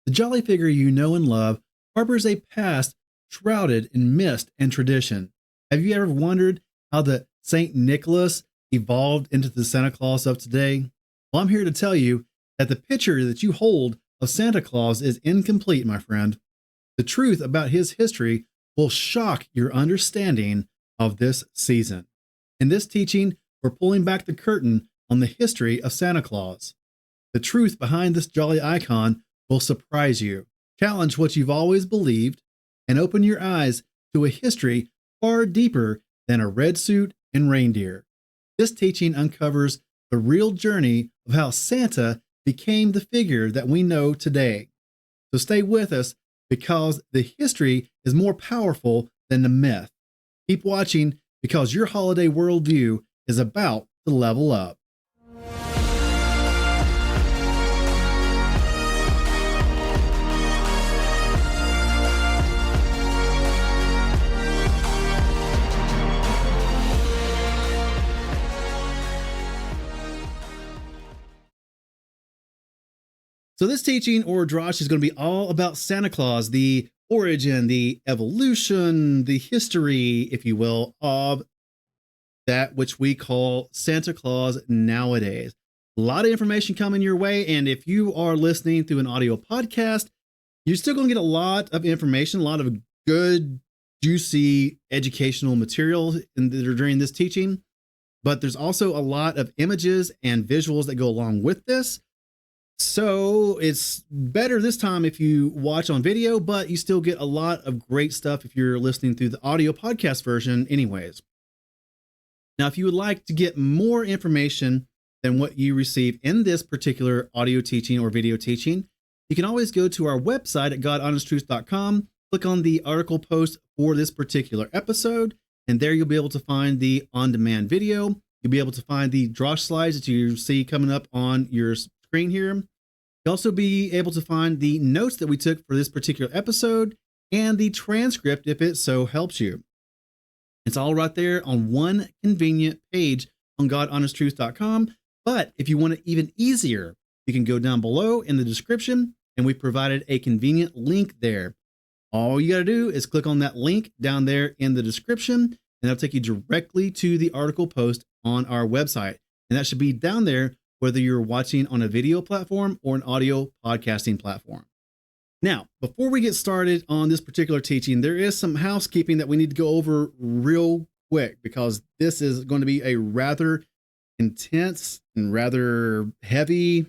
The jolly figure you know and love harbors a past shrouded in mist and tradition. Have you ever wondered how the St. Nicholas evolved into the Santa Claus of today? Well, I'm here to tell you that the picture that you hold of Santa Claus is incomplete, my friend. The truth about his history will shock your understanding of this season. In this teaching, we're pulling back the curtain on the history of Santa Claus. The truth behind this jolly icon will surprise you, challenge what you've always believed, and open your eyes to a history far deeper than a red suit and reindeer. This teaching uncovers the real journey of how Santa became the figure that we know today. So stay with us because the history is more powerful than the myth. Keep watching because your holiday worldview is about to level up. So this teaching or drash is going to be all about Santa Claus, the origin, the evolution, the history, if you will, of that which we call Santa Claus nowadays. A lot of information coming your way. And if you are listening through an audio podcast, you're still going to get a lot of information, a lot of good, juicy educational material during this teaching. But there's also a lot of images and visuals that go along with this. So it's better this time if you watch on video, but you still get a lot of great stuff if you're listening through the audio podcast version anyways. Now, if you would like to get more information than what you receive in this particular audio teaching or video teaching, you can always go to our website at godhonesttruth.com, click on the article post for this particular episode, and there you'll be able to find the on-demand video. You'll be able to find the drash slides that you see coming up on your screen here. You'll also be able to find the notes that we took for this particular episode and the transcript if it so helps you. It's all right there on one convenient page on godhonesttruth.com. But if you want it even easier, you can go down below in the description and we provided a convenient link there. All you got to do is click on that link down there in the description and that'll take you directly to the article post on our website. And that should be down there whether you're watching on a video platform or an audio podcasting platform. Now, before we get started on this particular teaching, there is some housekeeping that we need to go over real quick because this is going to be a rather intense and rather heavy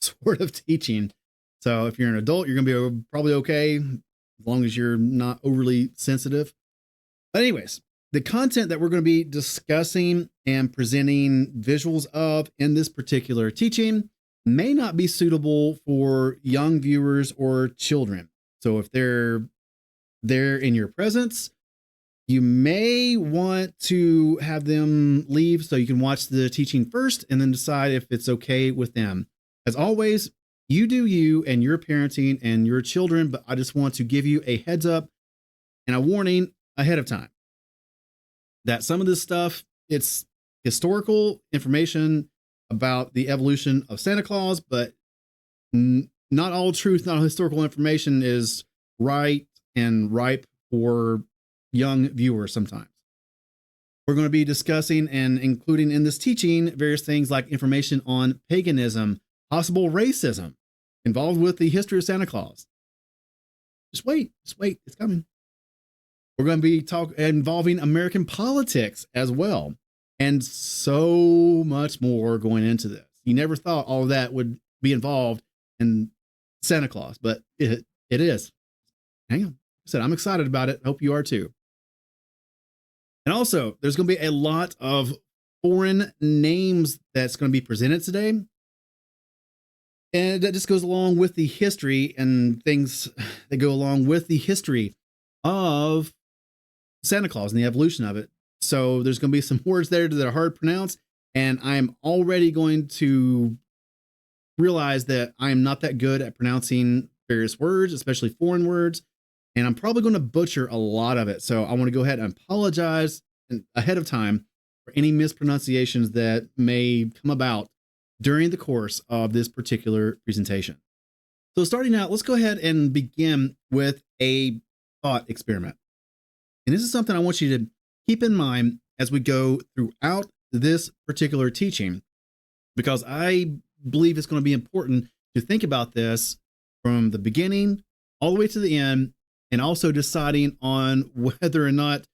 sort of teaching. So if you're an adult, you're going to be probably okay as long as you're not overly sensitive. But anyways, the content that we're going to be discussing and presenting visuals of in this particular teaching may not be suitable for young viewers or children. So if they're there in your presence, you may want to have them leave so you can watch the teaching first and then decide if it's okay with them. As always, you do you and your parenting and your children, but I just want to give you a heads up and a warning ahead of time that some of this stuff, it's historical information about the evolution of Santa Claus, but not all truth, not all historical information is right and ripe for young viewers sometimes. We're going to be discussing and including in this teaching various things like information on paganism, possible racism involved with the history of Santa Claus. Just wait, it's coming. We're going to be involving American politics as well, and so much more going into this. You never thought all of that would be involved in Santa Claus, but it is. Hang on. I said I'm excited about it. I hope you are too. And also, there's going to be a lot of foreign names that's going to be presented today. And that just goes along with the history and things that go along with the history of Santa Claus and the evolution of it. So there's going to be some words there that are hard to pronounce. And I'm already going to realize that I am not that good at pronouncing various words, especially foreign words. And I'm probably going to butcher a lot of it. So I want to go ahead and apologize ahead of time for any mispronunciations that may come about during the course of this particular presentation. So starting out, let's go ahead and begin with a thought experiment. And this is something I want you to keep in mind as we go throughout this particular teaching, because I believe it's going to be important to think about this from the beginning all the way to the end, and also deciding on whether or not,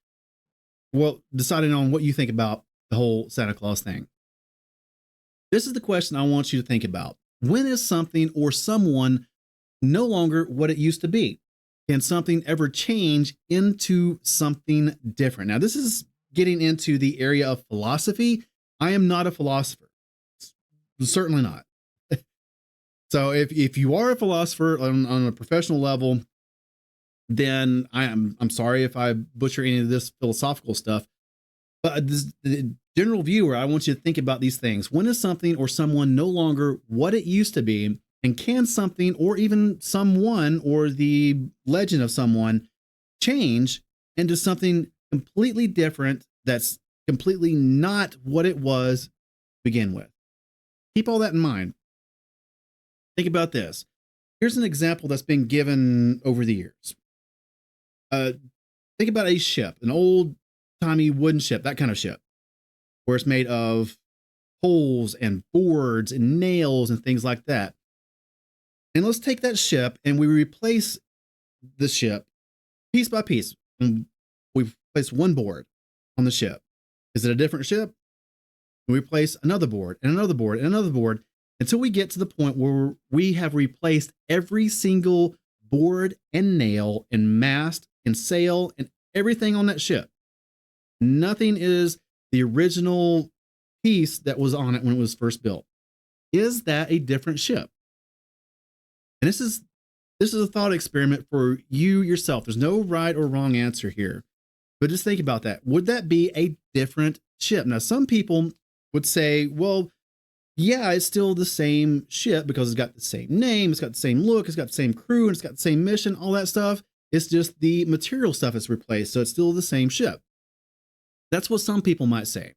well, deciding on what you think about the whole Santa Claus thing. This is the question I want you to think about. When is something or someone no longer what it used to be? Can something ever change into something different? Now, this is getting into the area of philosophy. I am not a philosopher. Certainly not. So if you are a philosopher on a professional level, then I'm sorry if I butcher any of this philosophical stuff. But the general viewer, I want you to think about these things. When is something or someone no longer what it used to be? And can something or even someone or the legend of someone change into something completely different that's completely not what it was to begin with? Keep all that in mind. Think about this. Here's an example that's been given over the years. Think about a ship, an old-timey wooden ship, that kind of ship, where it's made of poles and boards and nails and things like that. And let's take that ship and we replace the ship piece by piece. And we place one board on the ship. Is it a different ship? And we place another board and another board and another board until we get to the point where we have replaced every single board and nail and mast and sail and everything on that ship. Nothing is the original piece that was on it when it was first built. Is that a different ship? And this is a thought experiment for you yourself. There's no right or wrong answer here, but just think about that. Would that be a different ship? Now, some people would say, well, yeah, it's still the same ship because it's got the same name, it's got the same look, it's got the same crew, and it's got the same mission, all that stuff. It's just the material stuff is replaced, so it's still the same ship. That's what some people might say.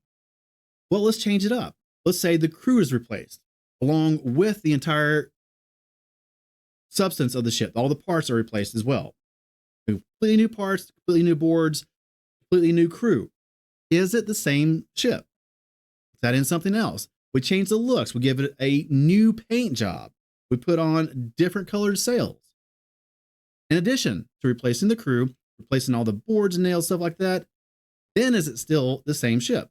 Well, let's change it up. Let's say the crew is replaced along with the entire substance of the ship. All the parts are replaced as well. Completely new parts, completely new boards, completely new crew. Is it the same ship? Is that in something else? We change the looks. We give it a new paint job. We put on different colored sails. In addition to replacing the crew, replacing all the boards and nails, stuff like that, then is it still the same ship?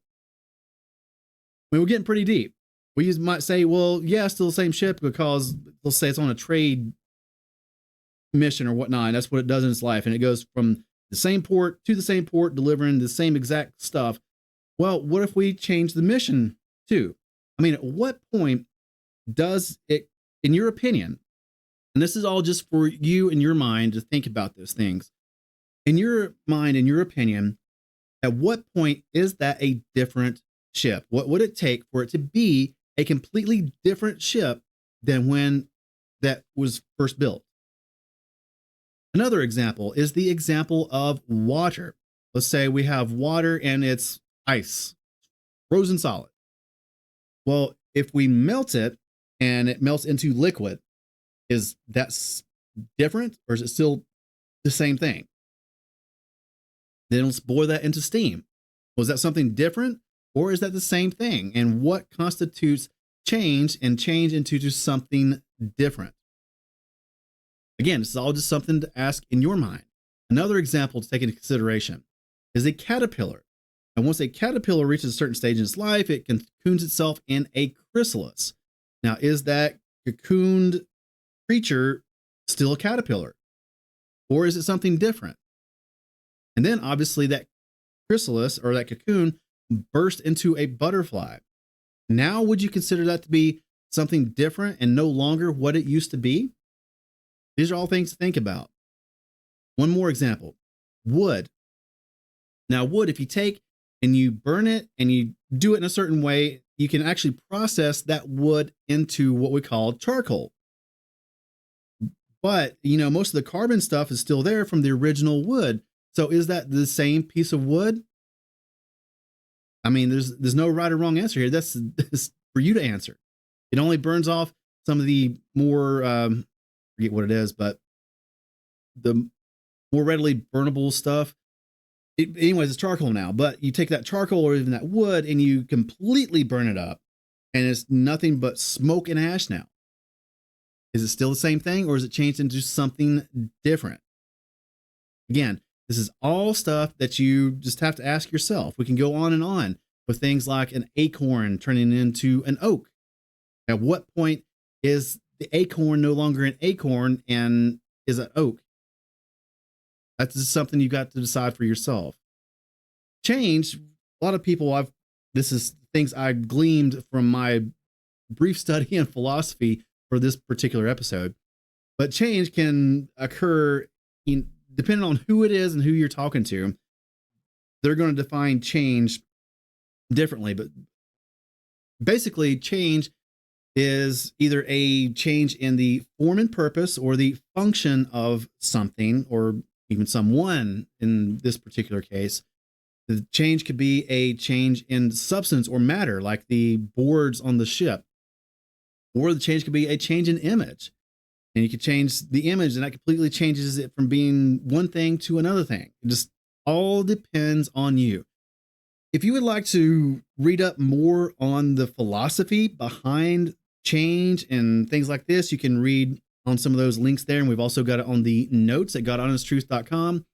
I mean, we're getting pretty deep. We might say, well, yeah, it's still the same ship because let's say it's on a trade mission or whatnot. And that's what it does in its life. And it goes from the same port to the same port, delivering the same exact stuff. Well, what if we change the mission too? I mean, at what point does it, in your opinion, and this is all just for you in your mind to think about those things, in your mind, in your opinion, at what point is that a different ship? What would it take for it to be a completely different ship than when that was first built? Another example is the example of water. Let's say we have water and it's ice, frozen solid. Well, if we melt it and it melts into liquid, is that different or is it still the same thing? Then let's boil that into steam. Was that something different or is that the same thing? And what constitutes change and change into just something different? Again, this is all just something to ask in your mind. Another example to take into consideration is a caterpillar. And once a caterpillar reaches a certain stage in its life, it cocoons itself in a chrysalis. Now, is that cocooned creature still a caterpillar? Or is it something different? And then obviously that chrysalis or that cocoon burst into a butterfly. Now, would you consider that to be something different and no longer what it used to be? These are all things to think about. One more example, wood. Now, wood, if you take and you burn it and you do it in a certain way, you can actually process that wood into what we call charcoal. But, you know, most of the carbon stuff is still there from the original wood. So is that the same piece of wood? I mean, there's no right or wrong answer here. That's for you to answer. It only burns off some of the more forget what it is, but the more readily burnable stuff. Anyways, it's charcoal now, but you take that charcoal or even that wood and you completely burn it up, and it's nothing but smoke and ash now. Is it still the same thing, or is it changed into something different? Again, this is all stuff that you just have to ask yourself. We can go on with things like an acorn turning into an oak. At what point is the acorn no longer an acorn and is an oak? That's just something you got to decide for yourself. Change, a lot of people, this is things I gleaned from my brief study in philosophy for this particular episode. But change can occur depending on who it is and who you're talking to. They're going to define change differently. But basically, change is either a change in the form and purpose or the function of something, or even someone in this particular case. The change could be a change in substance or matter, like the boards on the ship. Or the change could be a change in image. And you could change the image, and that completely changes it from being one thing to another thing. It just all depends on you. If you would like to read up more on the philosophy behind change and things like this, you can read on some of those links there. And we've also got it on the notes at godhonesttruth.com.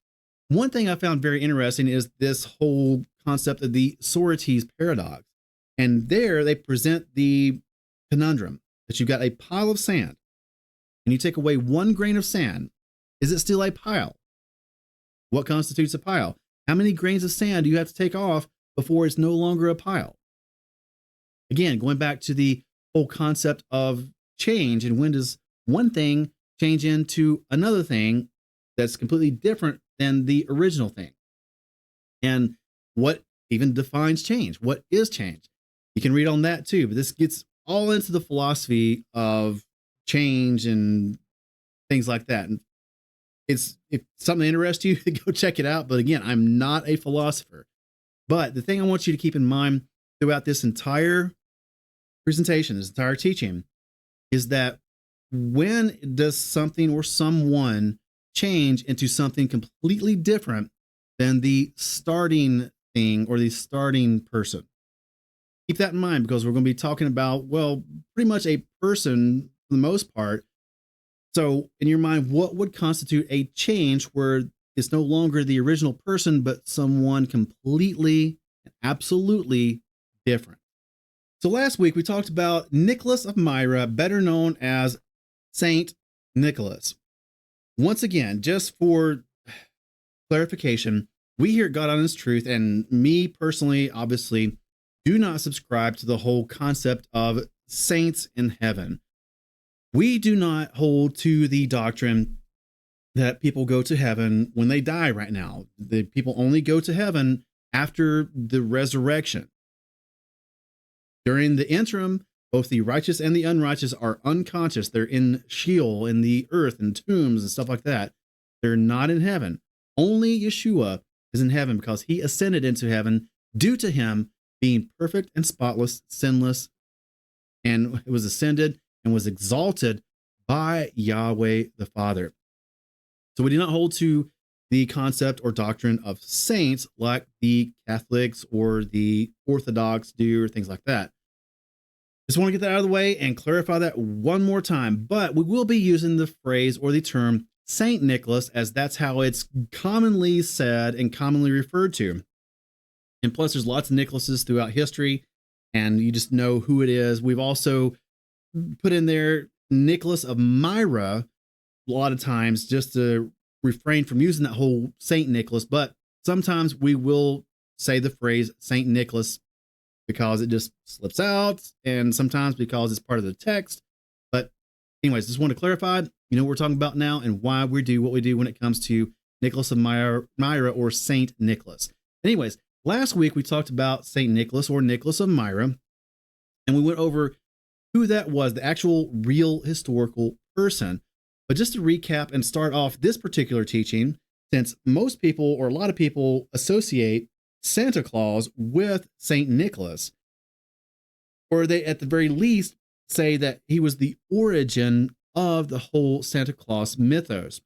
One thing I found very interesting is this whole concept of the Socrates paradox. And there they present the conundrum that you've got a pile of sand and you take away 1 grain of sand. Is it still a pile? What constitutes a pile? How many grains of sand do you have to take off before it's no longer a pile? Again, going back to the whole concept of change, and when does one thing change into another thing that's completely different than the original thing? And what even defines change? What is change? You can read on that too, but this gets all into the philosophy of change and things like that. And if something interests you, go check it out. But again, I'm not a philosopher. But the thing I want you to keep in mind throughout this entire presentation, this entire teaching, is that when does something or someone change into something completely different than the starting thing or the starting person? Keep that in mind, because we're going to be talking about, well, pretty much a person for the most part. So in your mind, what would constitute a change where it's no longer the original person, but someone completely and absolutely different? So last week we talked about Nicholas of Myra, better known as Saint Nicholas. Once again, just for clarification, we here at God Honest Truth, and me personally, obviously, do not subscribe to the whole concept of saints in heaven. We do not hold to the doctrine that people go to heaven when they die right now. The people only go to heaven after the resurrection. During the interim, both the righteous and the unrighteous are unconscious. They're in Sheol, in the earth, and tombs and stuff like that. They're not in heaven. Only Yeshua is in heaven, because he ascended into heaven due to him being perfect and spotless, sinless, and was ascended and was exalted by Yahweh the Father. So we do not hold to the concept or doctrine of saints like the Catholics or the Orthodox do, or things like that. Just want to get that out of the way and clarify that one more time. But we will be using the phrase or the term Saint Nicholas, as that's how it's commonly said and commonly referred to. And plus, there's lots of Nicholases throughout history, and you just know who it is. We've also put in there Nicholas of Myra a lot of times, just to refrain from using that whole Saint Nicholas. But sometimes we will say the phrase Saint Nicholas because it just slips out, and sometimes because it's part of the text. But anyways, just want to clarify, you know what we're talking about now and why we do what we do when it comes to Nicholas of Myra or Saint Nicholas. Anyways, last week we talked about Saint Nicholas or Nicholas of Myra, and we went over who that was, the actual real historical person. But just to recap and start off this particular teaching, since most people or a lot of people associate Santa Claus with Saint Nicholas, or they at the very least say that he was the origin of the whole Santa Claus mythos.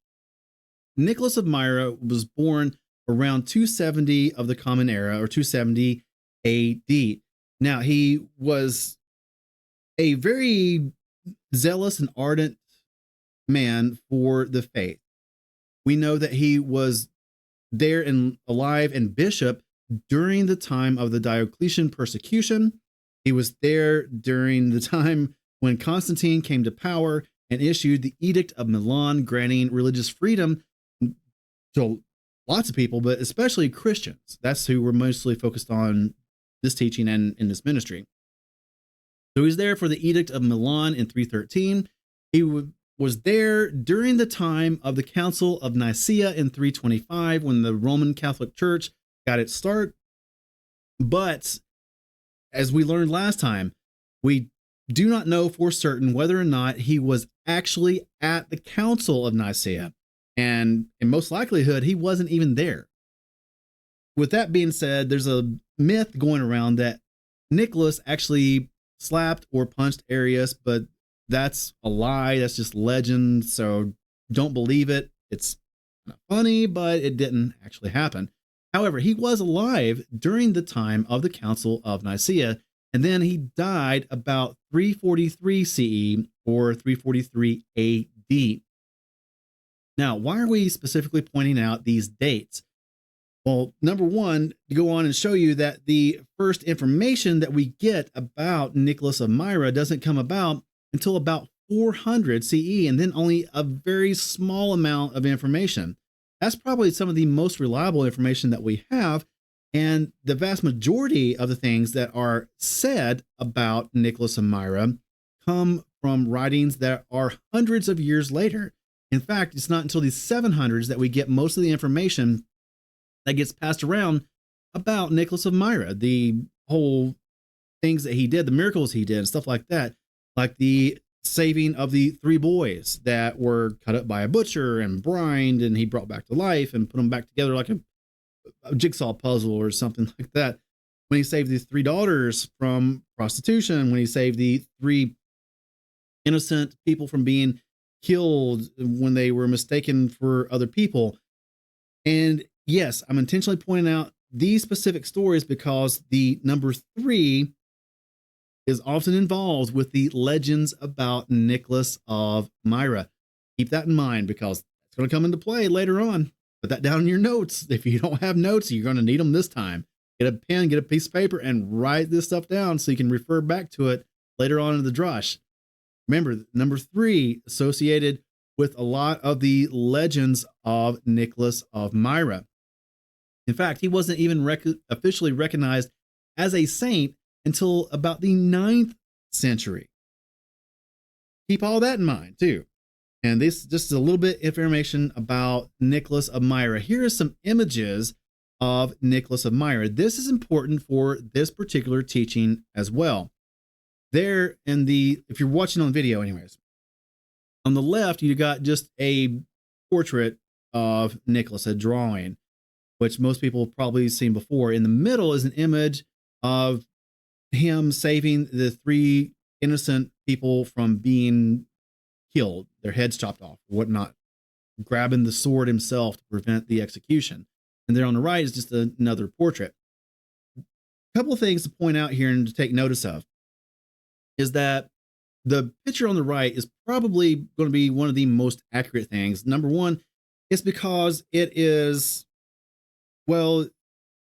Nicholas of Myra was born around 270 of the Common Era, or 270 AD. Now, he was a very zealous and ardent man for the faith. We know that he was there and alive and bishop during the time of the Diocletian persecution. He was there during the time when Constantine came to power and issued the Edict of Milan, granting religious freedom to lots of people, but especially Christians. That's who were mostly focused on this teaching and in this ministry. So he was there for the Edict of Milan in 313. He was there during the time of the Council of Nicaea in 325, when the Roman Catholic Church got its start. But as we learned last time, we do not know for certain whether or not he was actually at the Council of Nicaea. And in most likelihood, he wasn't even there. With that being said, there's a myth going around that Nicholas actually slapped or punched Arius, but that's a lie. That's just legend. So don't believe it. It's not funny, but it didn't actually happen. However, he was alive during the time of the Council of Nicaea, and then he died about 343 CE or 343 AD. Now, why are we specifically pointing out these dates? Well, number one, to go on and show you that the first information that we get about Nicholas of Myra doesn't come about until about 400 CE, and then only a very small amount of information. That's probably some of the most reliable information that we have, and the vast majority of the things that are said about Nicholas of Myra come from writings that are hundreds of years later. In fact, it's not until the 700s that we get most of the information that gets passed around about Nicholas of Myra, the whole things that he did, the miracles he did, and stuff like that, like the saving of the 3 boys that were cut up by a butcher and brined, and he brought back to life and put them back together like a jigsaw puzzle or something like that. When he saved the 3 daughters from prostitution, when he saved the 3 innocent people from being killed when they were mistaken for other people. And yes, I'm intentionally pointing out these specific stories because the number 3 is often involved with the legends about Nicholas of Myra. Keep that in mind because it's going to come into play later on. Put that down in your notes. If you don't have notes, you're going to need them this time. Get a pen, get a piece of paper, and write this stuff down so you can refer back to it later on in the drosh. Remember, number 3 associated with a lot of the legends of Nicholas of Myra. In fact, he wasn't even officially recognized as a saint until about the 9th century. Keep all that in mind, too. And this just is a little bit of information about Nicholas of Myra. Here are some images of Nicholas of Myra. This is important for this particular teaching as well. There in the, if you're watching on video anyways, on the left, you got just a portrait of Nicholas, a drawing, which most people have probably seen before. In the middle is an image of him saving the 3 innocent people from being killed, their heads chopped off, or whatnot, grabbing the sword himself to prevent the execution. And there on the right is just another portrait. A couple of things to point out here and to take notice of is that the picture on the right is probably going to be one of the most accurate things. Number one, it's because it is, well,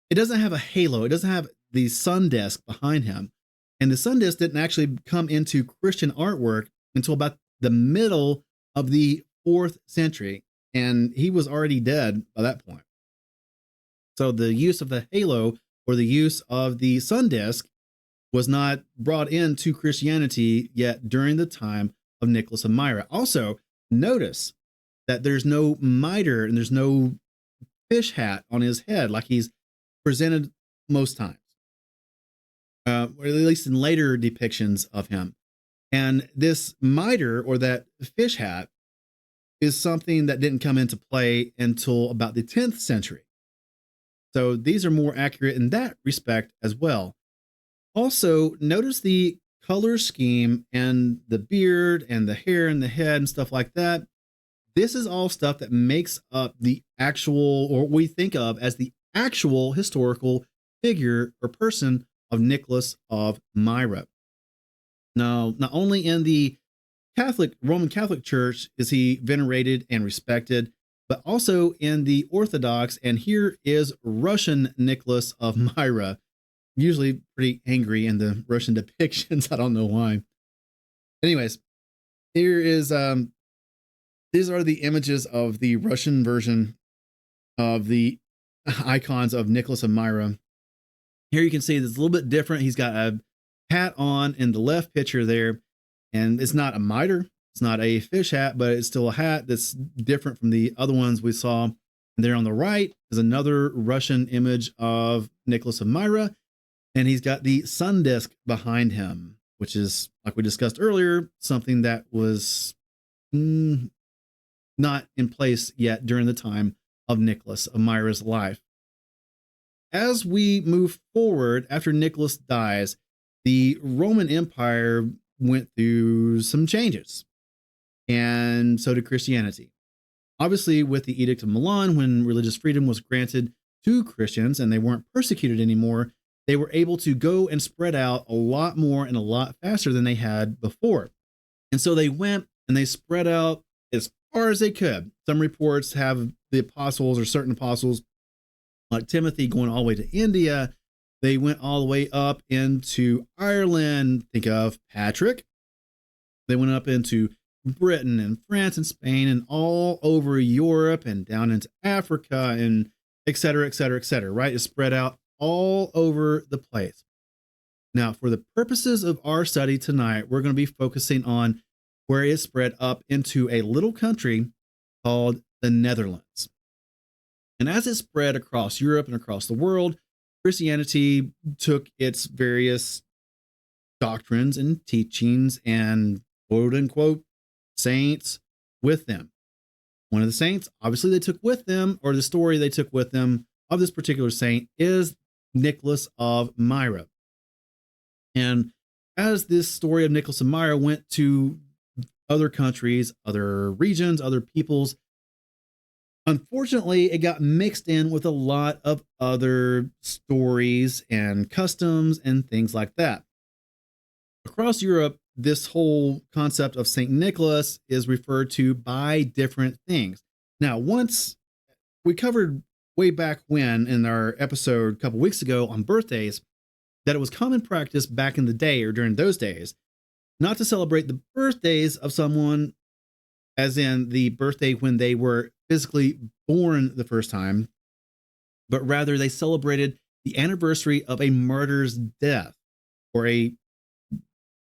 it doesn't have a halo. It doesn't have the sun disk behind him. And the sun disk didn't actually come into Christian artwork until about the middle of the 4th century. And he was already dead by that point. So the use of the halo or the use of the sun disk was not brought into Christianity yet during the time of Nicholas of Myra. Also, notice that there's no mitre and there's no fish hat on his head like he's presented most times, or at least in later depictions of him. And this mitre or that fish hat is something that didn't come into play until about the 10th century. So these are more accurate in that respect as well. Also, notice the color scheme and the beard and the hair and the head and stuff like that, this is all stuff that makes up the actual, or we think of as the actual historical figure or person of Nicholas of Myra. Now, not only in the Roman Catholic Church is he venerated and respected, but also in the Orthodox, and here is Russian Nicholas of Myra, usually pretty angry in the Russian depictions. I don't know why. Anyways, here is these are the images of the Russian version of the icons of Nicholas of Myra. Here you can see it's a little bit different. He's got a hat on in the left picture there, and it's not a mitre, it's not a fish hat, but it's still a hat that's different from the other ones we saw. And there on the right is another Russian image of Nicholas of Myra, and he's got the sun disk behind him, which is, like we discussed earlier, something that was not in place yet during the time of Nicholas of Myra's life. As we move forward, after Nicholas dies, the Roman Empire went through some changes, and so did Christianity. Obviously, with the Edict of Milan, when religious freedom was granted to Christians and they weren't persecuted anymore, they were able to go and spread out a lot more and a lot faster than they had before. And so they went and they spread out as far as they could. Some reports have the apostles or certain apostles like Timothy going all the way to India. They went all the way up into Ireland. Think of Patrick. They went up into Britain and France and Spain and all over Europe and down into Africa and et cetera, et cetera, et cetera, right? It's spread out all over the place. Now, for the purposes of our study tonight, we're going to be focusing on where it spread up into a little country called the Netherlands. And as it spread across Europe and across the world, Christianity took its various doctrines and teachings and quote unquote saints with them. One of the saints, obviously, they took with them, or the story they took with them of this particular saint, is Nicholas of Myra. And as this story of Nicholas of Myra went to other countries, other regions, other peoples, unfortunately, it got mixed in with a lot of other stories and customs and things like that. Across Europe, this whole concept of St. Nicholas is referred to by different things. Now, once we covered way back when in our episode a couple weeks ago on birthdays, that it was common practice back in the day or during those days not to celebrate the birthdays of someone, as in the birthday when they were physically born the first time, but rather they celebrated the anniversary of a martyr's death or a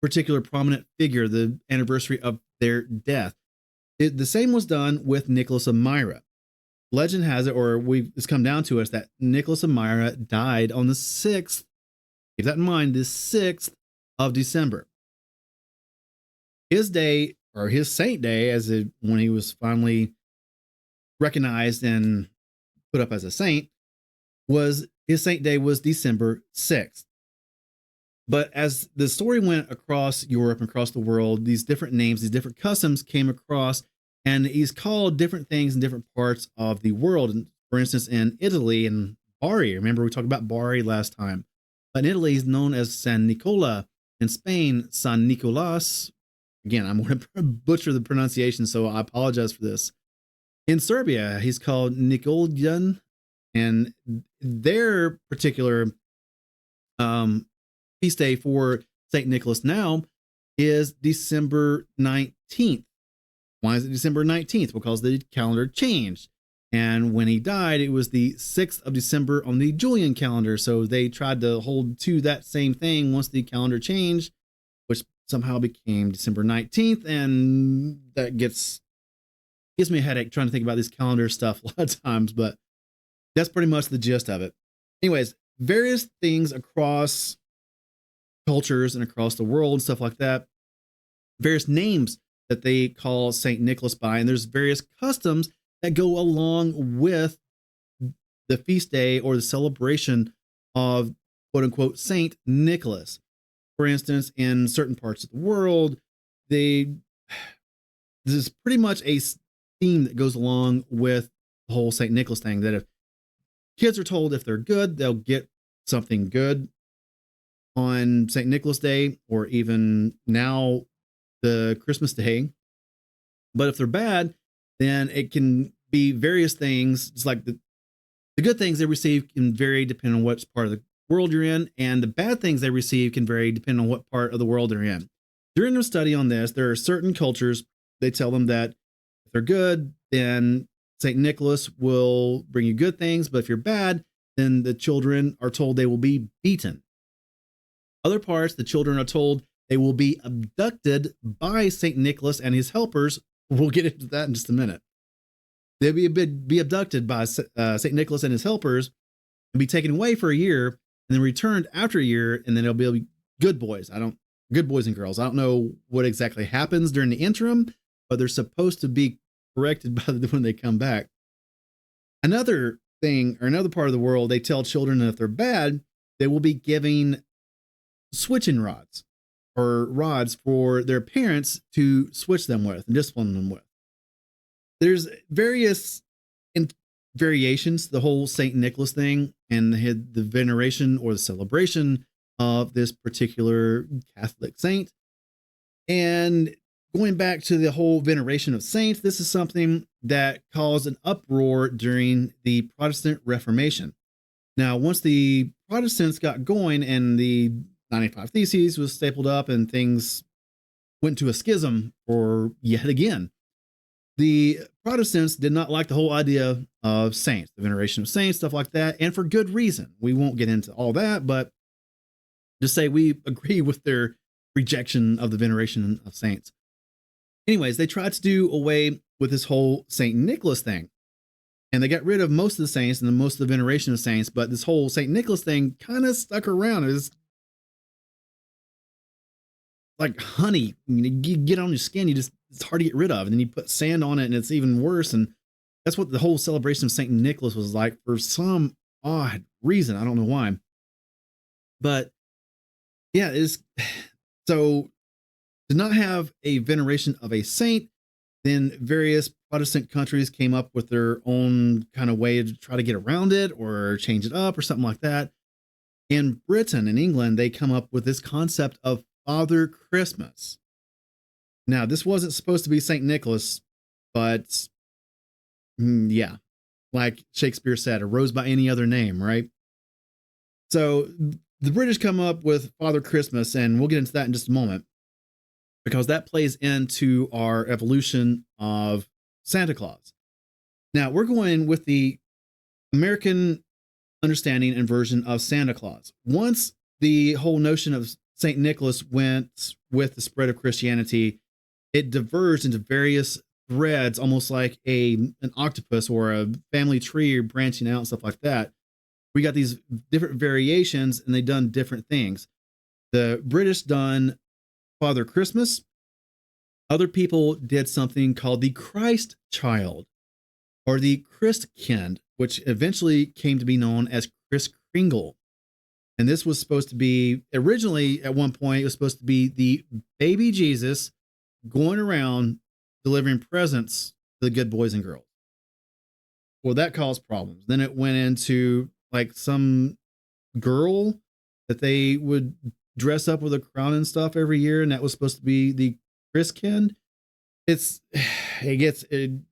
particular prominent figure, the anniversary of their death. The same was done with Nicholas of Myra. Legend has it, or it's come down to us, that Nicholas of Myra died on the 6th, keep that in mind, the 6th of December. His day, or his saint day, when he was finally recognized and put up as a saint, his saint day was December 6th. But as the story went across Europe and across the world, these different names, these different customs came across, and he's called different things in different parts of the world. And for instance, in Italy and Bari, remember we talked about Bari last time, but in Italy he's known as San Nicola. In Spain, San Nicolas. Again, I'm going to butcher the pronunciation, so I apologize for this. In Serbia, he's called Nikoljan, and their particular feast day for St. Nicholas now is December 19th. Why is it December 19th? Because the calendar changed. And when he died, it was the 6th of December on the Julian calendar. So they tried to hold to that same thing once the calendar changed, which somehow became December 19th. And that gives me a headache trying to think about this calendar stuff a lot of times, but that's pretty much the gist of it. Anyways, various things across cultures and across the world and stuff like that, various names that they call St. Nicholas by, and there's various customs that go along with the feast day or the celebration of quote unquote St. Nicholas. For instance, in certain parts of the world, they this is pretty much a theme that goes along with the whole St. Nicholas thing, that if kids are told if they're good, they'll get something good on St. Nicholas Day, or even now the Christmas Day. But if they're bad, then it can be various things. It's like the good things they receive can vary depending on what part of the world you're in, and the bad things they receive can vary depending on what part of the world they're in. During a study on this, there are certain cultures, they tell them that if they're good, then St. Nicholas will bring you good things, but if you're bad, then the children are told they will be beaten. Other parts, the children are told they will be abducted by St. Nicholas and his helpers. We'll get into that in just a minute. They'll be abducted by St. Nicholas and his helpers and be taken away for a year and then returned after a year, and then they'll be good boys. Good boys and girls. I don't know what exactly happens during the interim, but they're supposed to be corrected when they come back. Another thing, or another part of the world, they tell children that if they're bad, they will be giving switching rods, or rods for their parents to switch them with and discipline them with. There's various variations to the whole St. Nicholas thing, and the veneration or the celebration of this particular Catholic saint. And going back to the whole veneration of saints, this is something that caused an uproar during the Protestant Reformation. Now, once the Protestants got going and the 95 Theses was stapled up and things went to a schism for yet again, the Protestants did not like the whole idea of saints, the veneration of saints, stuff like that, and for good reason. We won't get into all that, but just say we agree with their rejection of the veneration of saints. Anyways, they tried to do away with this whole St. Nicholas thing, and they got rid of most of the saints and most of the veneration of saints, but this whole St. Nicholas thing kind of stuck around. It was like honey. You get on your skin, it's hard to get rid of, and then you put sand on it and it's even worse. And that's what the whole celebration of St. Nicholas was like for some odd reason. I don't know why, but yeah, so to not have a veneration of a saint, then various Protestant countries came up with their own kind of way to try to get around it or change it up or something like that. In Britain and England, they come up with this concept of Father Christmas. Now, this wasn't supposed to be St. Nicholas, but yeah, like Shakespeare said, a rose by any other name, right? So the British come up with Father Christmas, and we'll get into that in just a moment, because that plays into our evolution of Santa Claus. Now, we're going with the American understanding and version of Santa Claus. Once the whole notion of St. Nicholas went with the spread of Christianity, it diverged into various threads, almost like an octopus or a family tree branching out and stuff like that. We got these different variations, and they done different things. The British done Father Christmas. Other people did something called the Christ Child, or the Christkind, which eventually came to be known as Kris Kringle. And this was supposed to be, originally at one point, it was supposed to be the baby Jesus going around delivering presents to the good boys and girls. Well, that caused problems. Then it went into like some girl that they would dress up with a crown and stuff every year, and that was supposed to be the Christkind.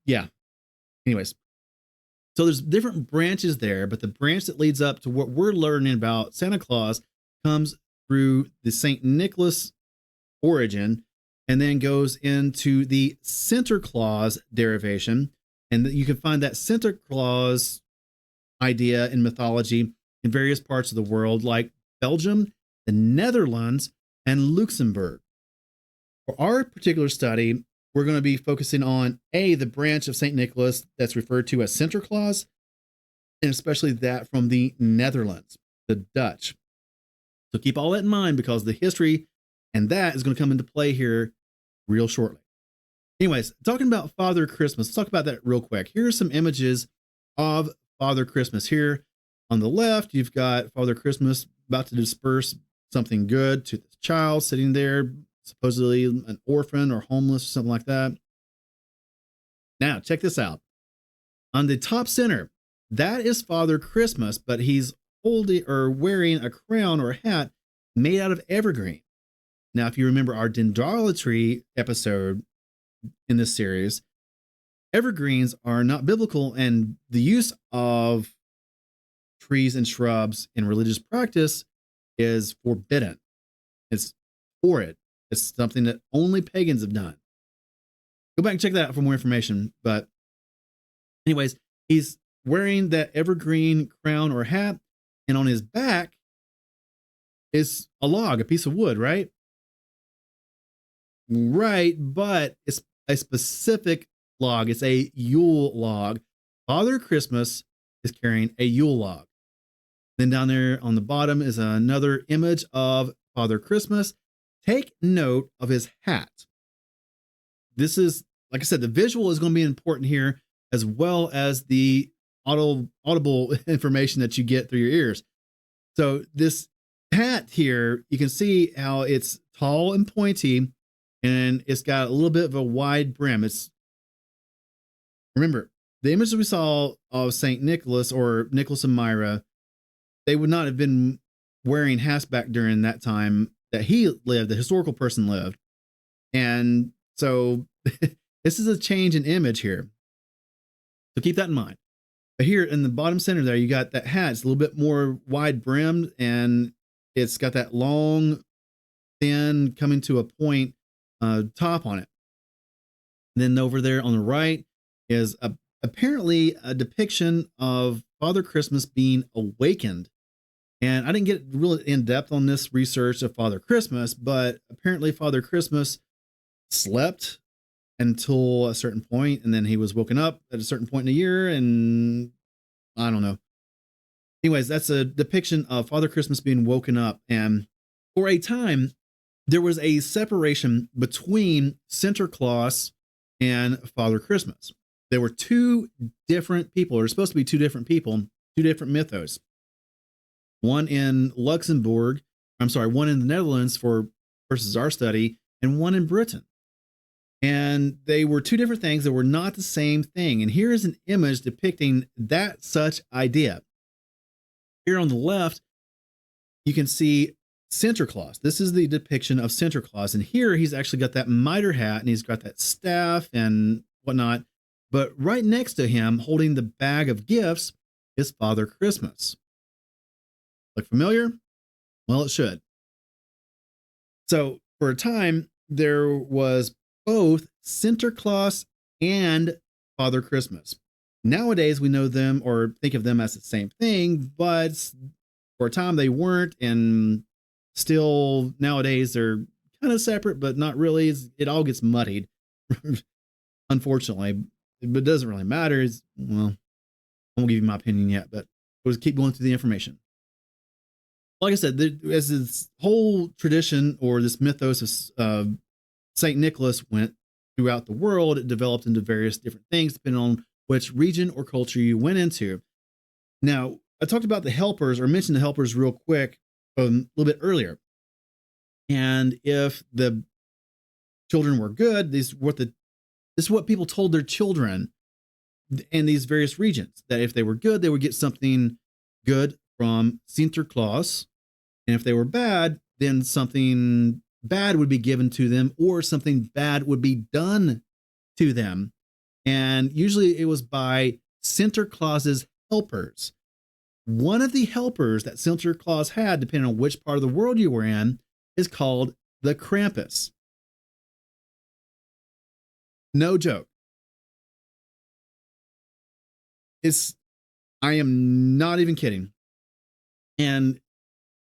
Yeah. Anyways, so there's different branches there, but the branch that leads up to what we're learning about Santa Claus comes through the St. Nicholas origin, and then goes into the Santa Claus derivation. And you can find that Santa Claus idea in mythology in various parts of the world, like Belgium, the Netherlands, and Luxembourg. For our particular study, we're going to be focusing on the branch of St. Nicholas that's referred to as Santa Claus, and especially that from the Netherlands, the Dutch. So keep all that in mind, because the history and that is going to come into play here real shortly. Anyways, talking about Father Christmas, let's talk about that real quick. Here are some images of Father Christmas. Here on the left, you've got Father Christmas about to disperse something good to this child sitting there, supposedly an orphan or homeless or something like that. Now, check this out. On the top center, that is Father Christmas, but he's holding or wearing a crown or a hat made out of evergreen. Now, if you remember our dendrolatry episode in this series, evergreens are not biblical, and the use of trees and shrubs in religious practice is forbidden. It's horrid. It's something that only pagans have done. Go back and check that out for more information. But anyways, he's wearing that evergreen crown or hat, and on his back is a log, a piece of wood, right? Right, but it's a specific log. It's a Yule log. Father Christmas is carrying a Yule log. Then down there on the bottom is another image of Father Christmas. Take note of his hat. This is, like I said, the visual is going to be important here, as well as the audible information that you get through your ears. So this hat here, you can see how it's tall and pointy, and it's got a little bit of a wide brim. Remember, the image that we saw of St. Nicholas or Nicholas and Myra, they would not have been wearing hats back during that time that he lived, the historical person lived. And so this is a change in image here. So keep that in mind. But here in the bottom center there, you got that hat. It's a little bit more wide brimmed, and it's got that long, thin, coming to a point top on it. And then over there on the right is apparently a depiction of Father Christmas being awakened. And I didn't get really in depth on this research of Father Christmas, but apparently Father Christmas slept until a certain point, and then he was woken up at a certain point in the year, and I don't know. Anyways, that's a depiction of Father Christmas being woken up. And for a time, there was a separation between Santa Claus and Father Christmas. There were two different people. There were supposed to be two different people, two different mythos. One in Luxembourg, one in the Netherlands versus our study, and one in Britain. And they were two different things that were not the same thing. And here is an image depicting that such idea. Here on the left, you can see Santa Claus. This is the depiction of Santa Claus. And here he's actually got that mitre hat, and he's got that staff and whatnot. But right next to him, holding the bag of gifts, is Father Christmas. Look familiar? Well, it should. So for a time, there was both Santa Claus and Father Christmas. Nowadays, we know them or think of them as the same thing, but for a time they weren't, and still nowadays they're kind of separate, but not really. It all gets muddied, unfortunately. But it doesn't really matter. Well, I won't give you my opinion yet, but we'll just keep going through the information. Like I said, as this whole tradition or this mythos of St. Nicholas went throughout the world, it developed into various different things depending on which region or culture you went into. Now, I talked about the helpers, or mentioned the helpers real quick a little bit earlier. And if the children were good, this is what people told their children in these various regions, that if they were good, they would get something good from Santa Claus. And if they were bad, then something bad would be given to them, or something bad would be done to them. And usually it was by Santa Claus's helpers. One of the helpers that Santa Claus had, depending on which part of the world you were in, is called the Krampus. No joke. I am not even kidding. And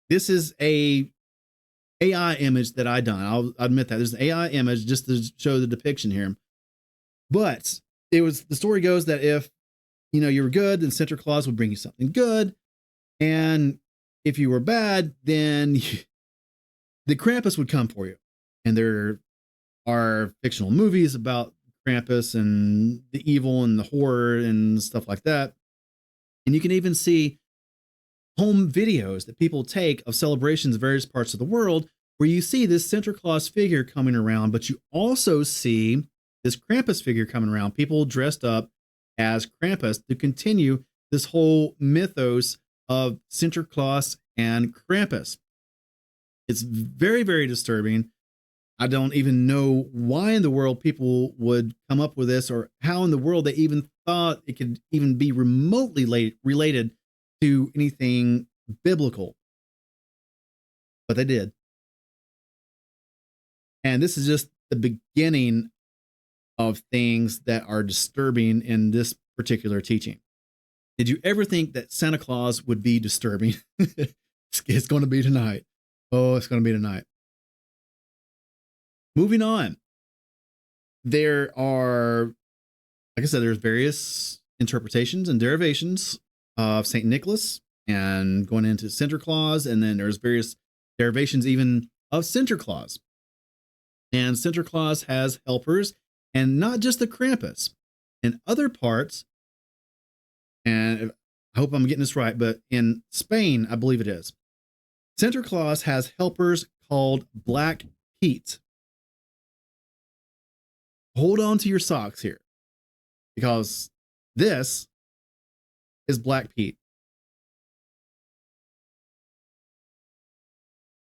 this is a AI image that I done. I'll admit that there's an AI image just to show the depiction here. But the story goes that if you were good, then Santa Claus would bring you something good. And if you were bad, then the Krampus would come for you. And there are fictional movies about Krampus and the evil and the horror and stuff like that. And you can even see home videos that people take of celebrations in various parts of the world, where you see this Santa Claus figure coming around, but you also see this Krampus figure coming around, people dressed up as Krampus to continue this whole mythos of Santa Claus and Krampus. It's very, very disturbing. I don't even know why in the world people would come up with this, or how in the world they even thought it could even be remotely related to anything biblical. But they did. And this is just the beginning of things that are disturbing in this particular teaching. Did you ever think that Santa Claus would be disturbing? It's going to be tonight. Oh, it's going to be tonight. Moving on. There are, like I said, there's various interpretations and derivations of St. Nicholas and going into Santa Claus. And then there's various derivations even of Santa Claus. And Santa Claus has helpers, and not just the Krampus. In other parts, and I hope I'm getting this right, but in Spain, I believe it is, Santa Claus has helpers called Black Pete. Hold on to your socks here, because this is Black Pete.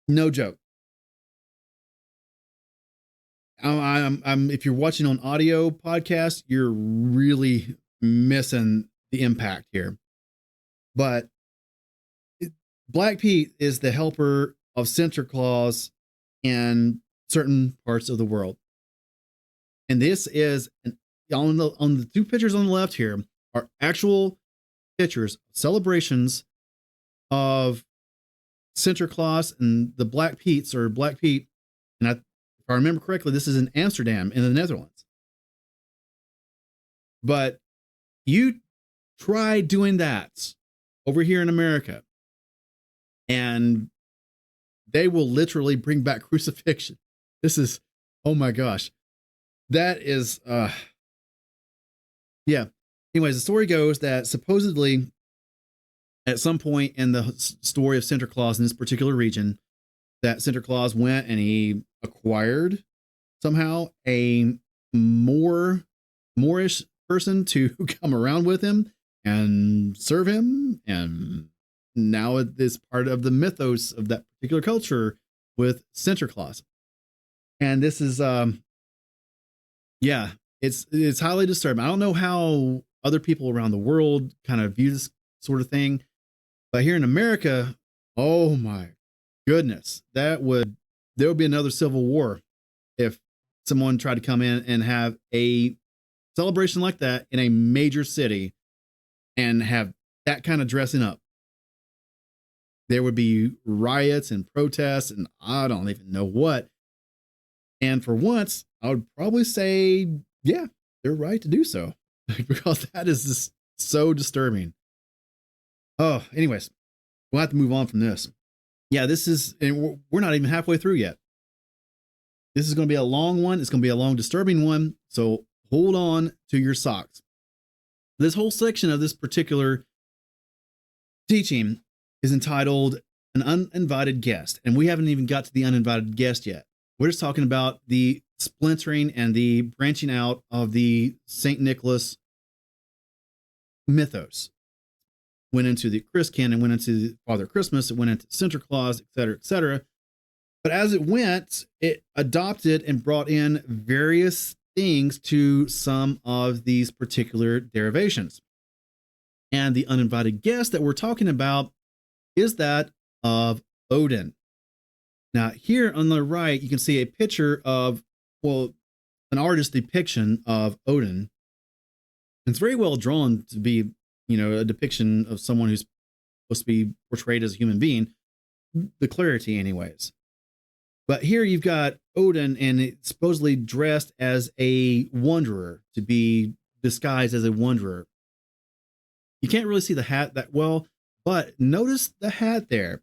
No joke. I'm if you're watching on audio podcast, you're really missing the impact here. But Black Pete is the helper of Santa Claus in certain parts of the world. And this is on the two pictures on the left here are actual pictures, celebrations of Santa Claus and the Black Petes, or Black Pete. And if I remember correctly, this is in Amsterdam in the Netherlands. But you try doing that over here in America, and they will literally bring back crucifixion. This is, oh my gosh. That is, yeah. Anyways, the story goes that supposedly at some point in the story of Santa Claus in this particular region, that Santa Claus went and he acquired somehow a Moorish person to come around with him and serve him. And now it is part of the mythos of that particular culture with Santa Claus. And this is, yeah, it's highly disturbing. I don't know how other people around the world kind of view this sort of thing, but here in America, oh my goodness, there would be another civil war if someone tried to come in and have a celebration like that in a major city and have that kind of dressing up. There would be riots and protests and I don't even know what. And for once, I would probably say, yeah, they're right to do so, because that is just so disturbing. Oh, anyways, we'll have to move on from this. Yeah, this is, and we're not even halfway through yet. This is going to be a long one. It's going to be a long, disturbing one. So hold on to your socks. This whole section of this particular teaching is entitled An Uninvited Guest. And we haven't even got to the uninvited guest yet. We're just talking about the splintering and the branching out of the St. Nicholas mythos. Went into the Christkin and went into Father Christmas. It went into Santa Claus, et cetera, et cetera. But as it went, it adopted and brought in various things to some of these particular derivations. And the uninvited guest that we're talking about is that of Odin. Now, here on the right, you can see a picture of, well, an artist's depiction of Odin. It's very well drawn to be, you know, a depiction of someone who's supposed to be portrayed as a human being, the clarity anyways. But here you've got Odin, and it's supposedly dressed as a wanderer, to be disguised as a wanderer. You can't really see the hat that well, but notice the hat there.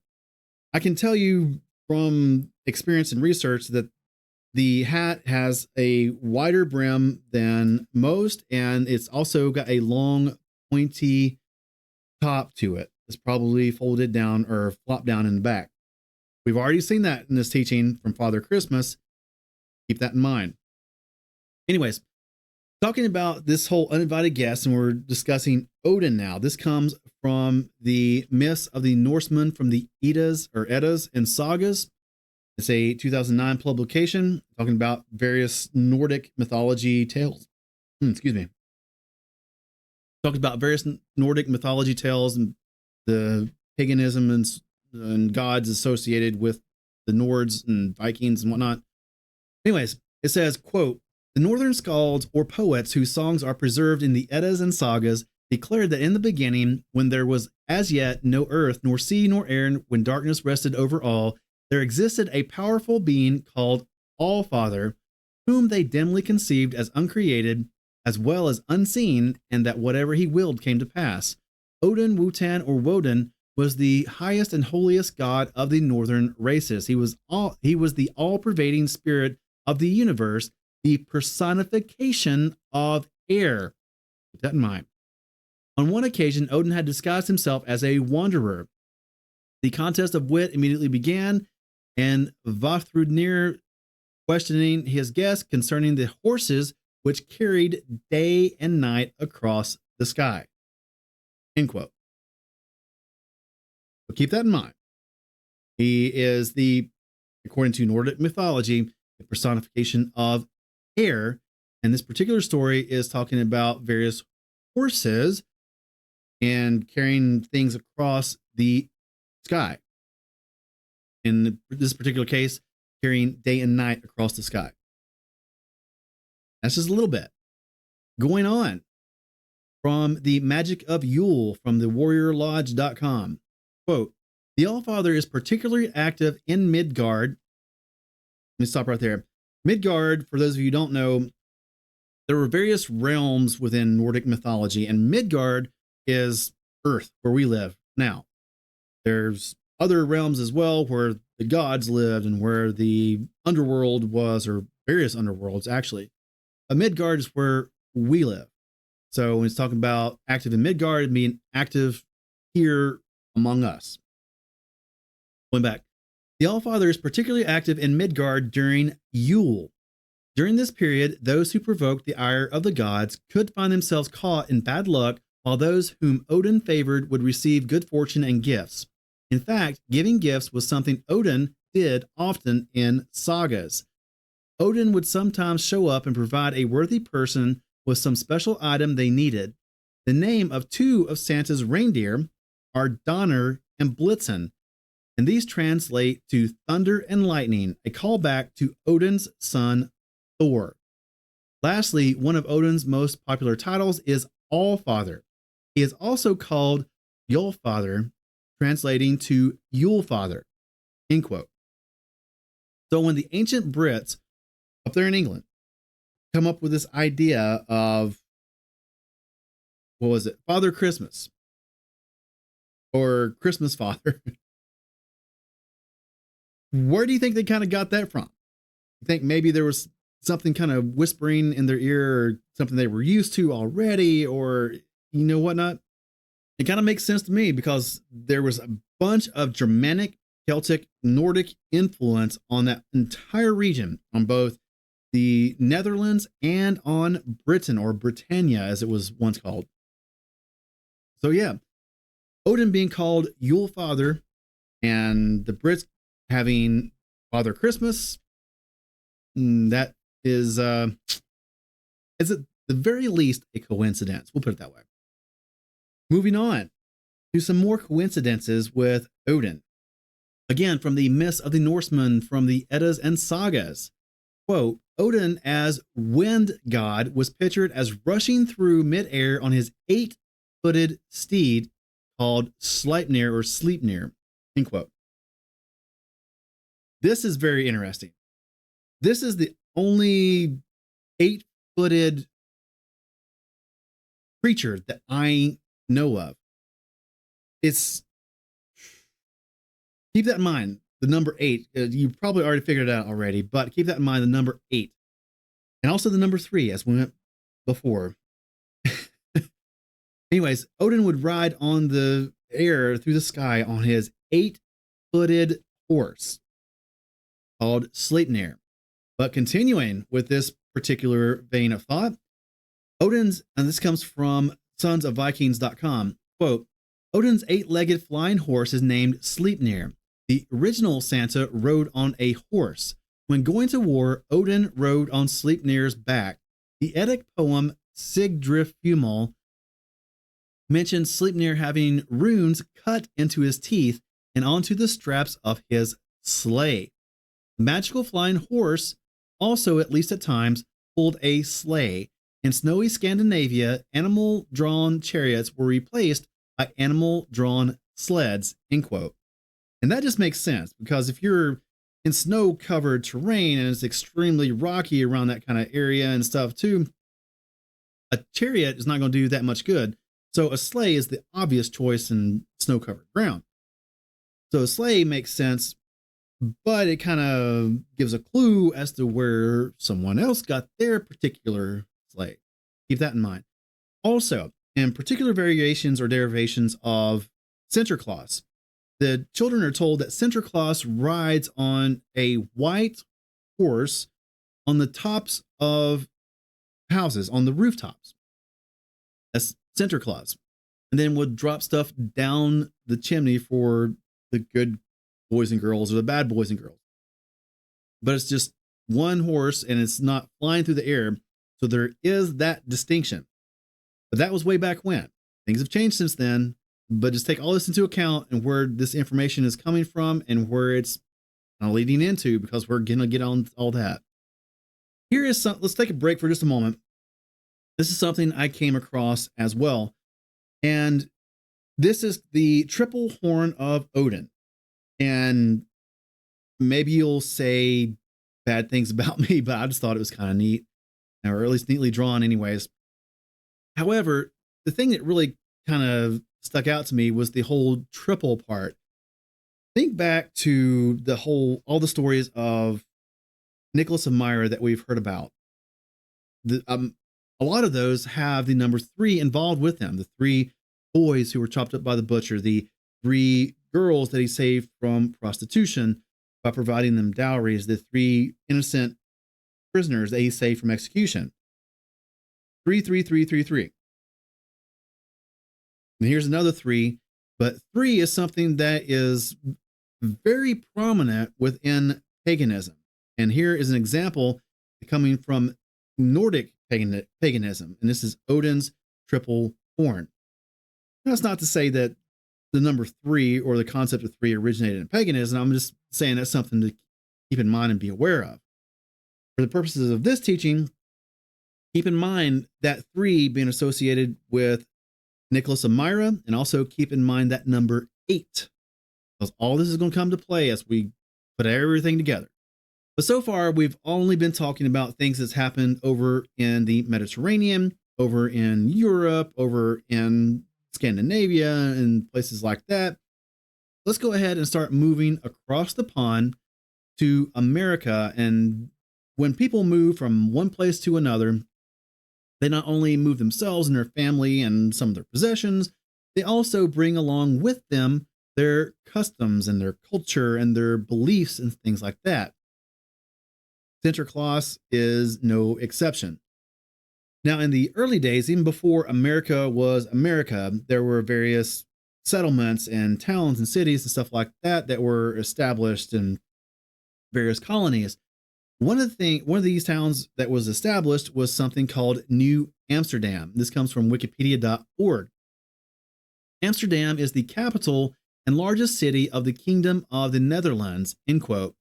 I can tell you from experience and research that the hat has a wider brim than most, and it's also got a long, pointy top to it. is probably folded down or flopped down in the back. We've already seen that in this teaching from Father Christmas. Keep that in mind. Anyways, talking about this whole uninvited guest, and we're discussing Odin now. This comes from the myths of the Norsemen from the Eddas and Sagas. It's a 2009 publication talking about various Nordic mythology tales. Excuse me. Talks about various Nordic mythology tales and the paganism and gods associated with the Nords and Vikings and whatnot. Anyways, it says, quote, "The northern skalds or poets whose songs are preserved in the Eddas and Sagas declared that in the beginning, when there was as yet no earth, nor sea, nor air, when darkness rested over all, there existed a powerful being called Allfather, whom they dimly conceived as uncreated as well as unseen, and that whatever he willed came to pass. Odin, Wotan, or Woden was the highest and holiest god of the northern races. He was the all-pervading spirit of the universe, the personification of air." Keep that in mind. On one occasion, Odin had disguised himself as a wanderer. The contest of wit immediately began, and Vafthrudnir questioning his guest concerning the horses which carried day and night across the sky. End quote. So keep that in mind. He is according to Nordic mythology, the personification of air. And this particular story is talking about various horses and carrying things across the sky. In this particular case, carrying day and night across the sky. That's just a little bit going on. From the Magic of Yule from the warriorlodge.com. Quote, "The Allfather is particularly active in Midgard." Let me stop right there. Midgard, for those of you who don't know, there were various realms within Nordic mythology, and Midgard is Earth, where we live now. There's other realms as well where the gods lived and where the underworld was, or various underworlds actually. Midgard is where we live. So when it's talking about active in Midgard, it means active here among us. Going back, the Allfather is particularly active in Midgard during Yule. During this period, those who provoked the ire of the gods could find themselves caught in bad luck, while those whom Odin favored would receive good fortune and gifts. In fact, giving gifts was something Odin did often in sagas. Odin would sometimes show up and provide a worthy person with some special item they needed. The name of two of Santa's reindeer are Donner and Blitzen, and these translate to thunder and lightning, a callback to Odin's son Thor. Lastly, one of Odin's most popular titles is Allfather. He is also called Yulfather, translating to Yulefather. End quote. So when the ancient Brits up there in England come up with this idea of, what was it, Father Christmas or Christmas Father, where do you think they kind of got that from? You think maybe there was something kind of whispering in their ear, or something they were used to already, or whatnot? It kind of makes sense to me, because there was a bunch of Germanic, Celtic, Nordic influence on that entire region, on both the Netherlands and on Britain, or Britannia as it was once called. So yeah, Odin being called Yulefather and the Brits having Father Christmas, that is at the very least a coincidence. We'll put it that way. Moving on to some more coincidences with Odin. Again, from the myths of the Norsemen from the Eddas and Sagas. Quote, "Odin as wind god was pictured as rushing through midair on his 8-footed steed called Sleipnir or Sleipnir." End quote. This is very interesting. This is the only 8-footed creature that I know of. Keep that in mind, the number 8. You probably already figured it out already, but keep that in mind, the number 8. And also the number 3, as we went before. Anyways, Odin would ride on the air through the sky on his 8-footed horse called Sleipnir. But continuing with this particular vein of thought, Odin's, and this comes from sonsofvikings.com, quote, Odin's 8-legged flying horse is named Sleipnir. The original Santa rode on a horse. When going to war, Odin rode on Sleipnir's back. The Eddic poem Sigdrifumul mentions Sleipnir having runes cut into his teeth and onto the straps of his sleigh. The magical flying horse also, at least at times, pulled a sleigh. In snowy Scandinavia, animal-drawn chariots were replaced by animal-drawn sleds, end quote. And that just makes sense, because if you're in snow-covered terrain and it's extremely rocky around that kind of area and stuff too, a chariot is not going to do that much good. So a sleigh is the obvious choice in snow-covered ground. So a sleigh makes sense, but it kind of gives a clue as to where someone else got their particular sleigh. Keep that in mind. Also, in particular variations or derivations of Santa Claus, the children are told that Santa Claus rides on a white horse on the tops of houses, on the rooftops. That's Santa Claus. And then would drop stuff down the chimney for the good boys and girls or the bad boys and girls. But it's just one horse and it's not flying through the air. So there is that distinction. But that was way back when. Things have changed since then. But just take all this into account and where this information is coming from and where it's leading into, because we're going to get on all that. Here is some, let's take a break for just a moment. This is something I came across as well. And this is the triple horn of Odin. And maybe you'll say bad things about me, but I just thought it was kind of neat, or at least neatly drawn anyways. However, the thing that really kind of stuck out to me was the whole triple part. Think back to all the stories of Nicholas and Myra that we've heard about. A lot of those have the number 3 involved with them. The 3 boys who were chopped up by the butcher, the 3 girls that he saved from prostitution by providing them dowries, the 3 innocent prisoners that he saved from execution. 3, 3, 3, 3, 3. And here's another 3, but 3 is something that is very prominent within paganism. And here is an example coming from Nordic paganism, and this is Odin's triple horn. That's not to say that the number 3 or the concept of 3 originated in paganism. I'm just saying that's something to keep in mind and be aware of. For the purposes of this teaching, keep in mind that 3 being associated with Nicholas and Myra, and also keep in mind that number 8, because all this is going to come to play as we put everything together. But so far, we've only been talking about things that's happened over in the Mediterranean, over in Europe, over in Scandinavia, and places like that. Let's go ahead and start moving across the pond to America. And when people move from one place to another, they not only move themselves and their family and some of their possessions, they also bring along with them their customs and their culture and their beliefs and things like that. Santa Claus is no exception. Now, in the early days, even before America was America, there were various settlements and towns and cities and stuff like that that were established in various colonies. One of these towns that was established was something called New Amsterdam. This comes from wikipedia.org. Amsterdam is the capital and largest city of the Kingdom of the Netherlands, end quote.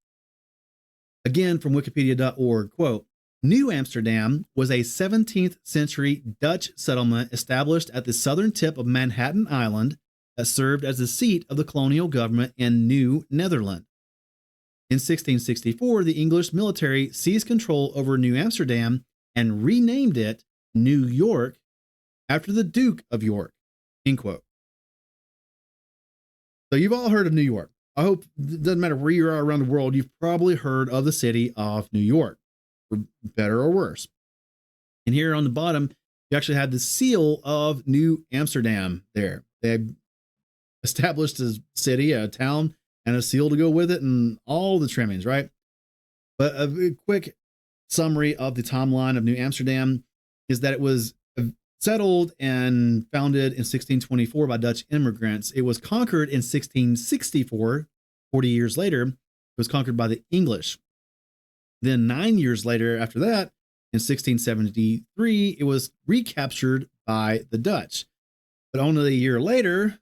Again, from wikipedia.org, quote, New Amsterdam was a 17th century Dutch settlement established at the southern tip of Manhattan Island that served as the seat of the colonial government in New Netherland. In 1664, the English military seized control over New Amsterdam and renamed it New York after the Duke of York, end quote. So you've all heard of New York. I hope it doesn't matter where you are around the world, you've probably heard of the city of New York, for better or worse. And here on the bottom, you actually had the seal of New Amsterdam there. They established a city, a town, and a seal to go with it, and all the trimmings, right? But a quick summary of the timeline of New Amsterdam is that it was settled and founded in 1624 by Dutch immigrants. It was conquered in 1664. 40 years later, it was conquered by the English. Then 9 years later, after that, in 1673, it was recaptured by the Dutch. But only a year later,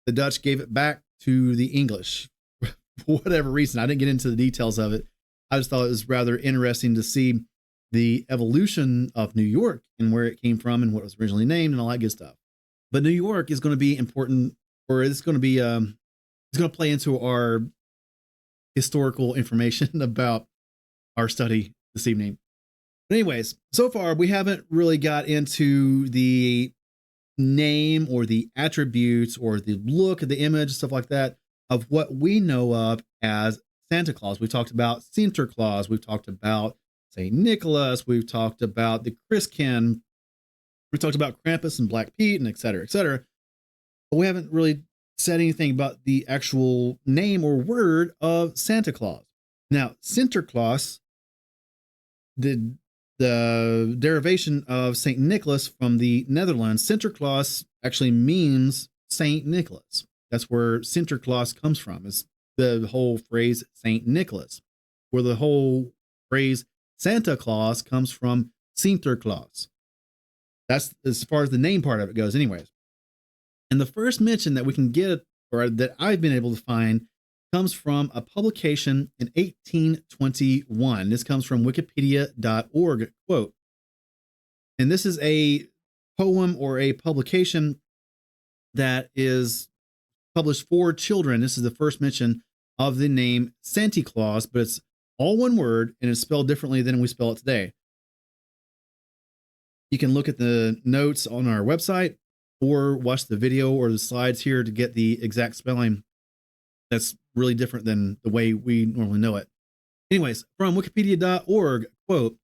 the Dutch gave it back to the English for whatever reason. I didn't get into the details of it. I just thought it was rather interesting to see the evolution of New York and where it came from and what it was originally named and all that good stuff. But New York is going to be important, or it's going to be it's going to play into our historical information about our study this evening. But anyways, so far we haven't really got into the name or the attributes or the look of the image, stuff like that, of what we know of as Santa Claus. We talked about Sinterklaas. We've talked about St. Nicholas. We've talked about the Christkind. We talked about Krampus and Black Pete and et cetera, et cetera. But we haven't really said anything about the actual name or word of Santa Claus. Now, Sinterklaas, the derivation of St. Nicholas from the Netherlands, Sinterklaas actually means St. Nicholas. That's where Sinterklaas comes from. It's the whole phrase St. Nicholas, where the whole phrase Santa Claus comes from Sinterklaas. That's as far as the name part of it goes anyways. And the first mention that we can get, or that I've been able to find, comes from a publication in 1821. This comes from wikipedia.org, quote. And this is a poem or a publication that is published for children. This is the first mention of the name Santa Claus, but it's all one word and it's spelled differently than we spell it today. You can look at the notes on our website or watch the video or the slides here to get the exact spelling. That's really different than the way we normally know it. Anyways, from wikipedia.org, quote,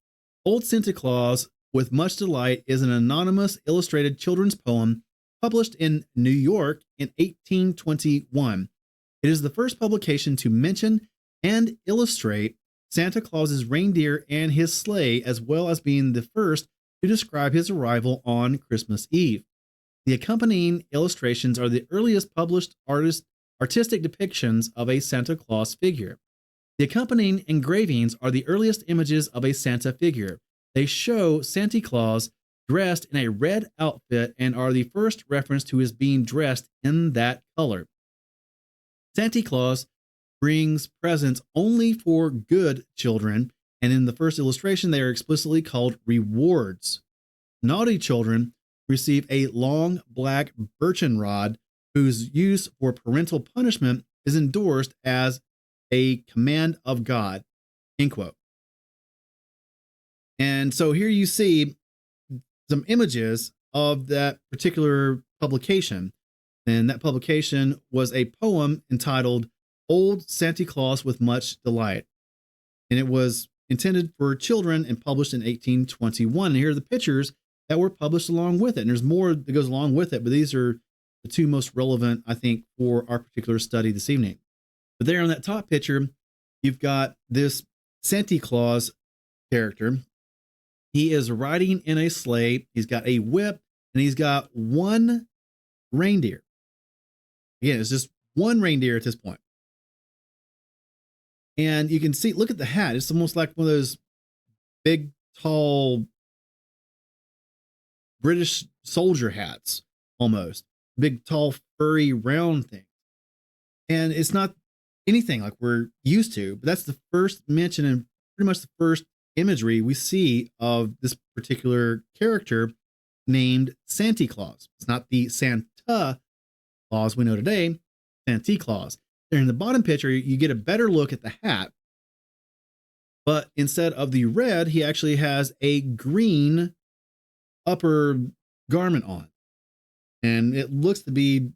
Old Santa Claus with Much Delight is an anonymous illustrated children's poem published in New York in 1821. It is the first publication to mention and illustrate Santa Claus's reindeer and his sleigh, as well as being the first to describe his arrival on Christmas Eve. The accompanying illustrations are the earliest published artistic depictions of a Santa Claus figure. The accompanying engravings are the earliest images of a Santa figure. They show Santa Claus dressed in a red outfit and are the first reference to his being dressed in that color. Santa Claus brings presents only for good children, and in the first illustration, they are explicitly called rewards. Naughty children receive a long black birchen rod whose use for parental punishment is endorsed as a command of God, end quote. And so here you see some images of that particular publication. And that publication was a poem entitled Old Santa Claus with Much Delight. And it was intended for children and published in 1821. And here are the pictures that were published along with it. And there's more that goes along with it, but these are the two most relevant, I think, for our particular study this evening. But there on that top picture, you've got this Santa Claus character. He is riding in a sleigh. He's got a whip and he's got one reindeer. Again, it's just one reindeer at this point. And you can see, look at the hat. It's almost like one of those big, tall British soldier hats, almost. Big, tall, furry, round thing. And it's not anything like we're used to, but that's the first mention and pretty much the first imagery we see of this particular character named Santa Claus. It's not the Santa Claus we know today, Santa Claus. There in the bottom picture, you get a better look at the hat, but instead of the red, he actually has a green upper garment on. And it looks to be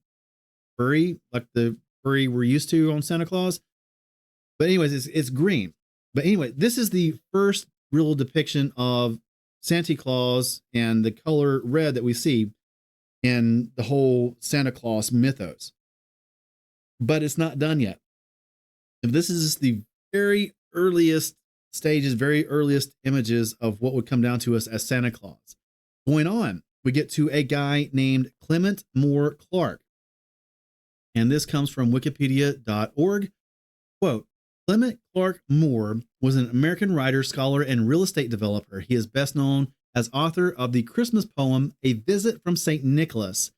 furry, like the furry we're used to on Santa Claus. But anyways, it's green. But anyway, this is the first real depiction of Santa Claus and the color red that we see in the whole Santa Claus mythos. but it's not done yet. This is the very earliest stages, very earliest images of what would come down to us as Santa Claus. Going on, we get to a guy named Clement Moore Clark. And this comes from wikipedia.org. Quote, Clement Clark Moore was an American writer, scholar, and real estate developer. He is best known as author of the Christmas poem, A Visit from St. Nicholas,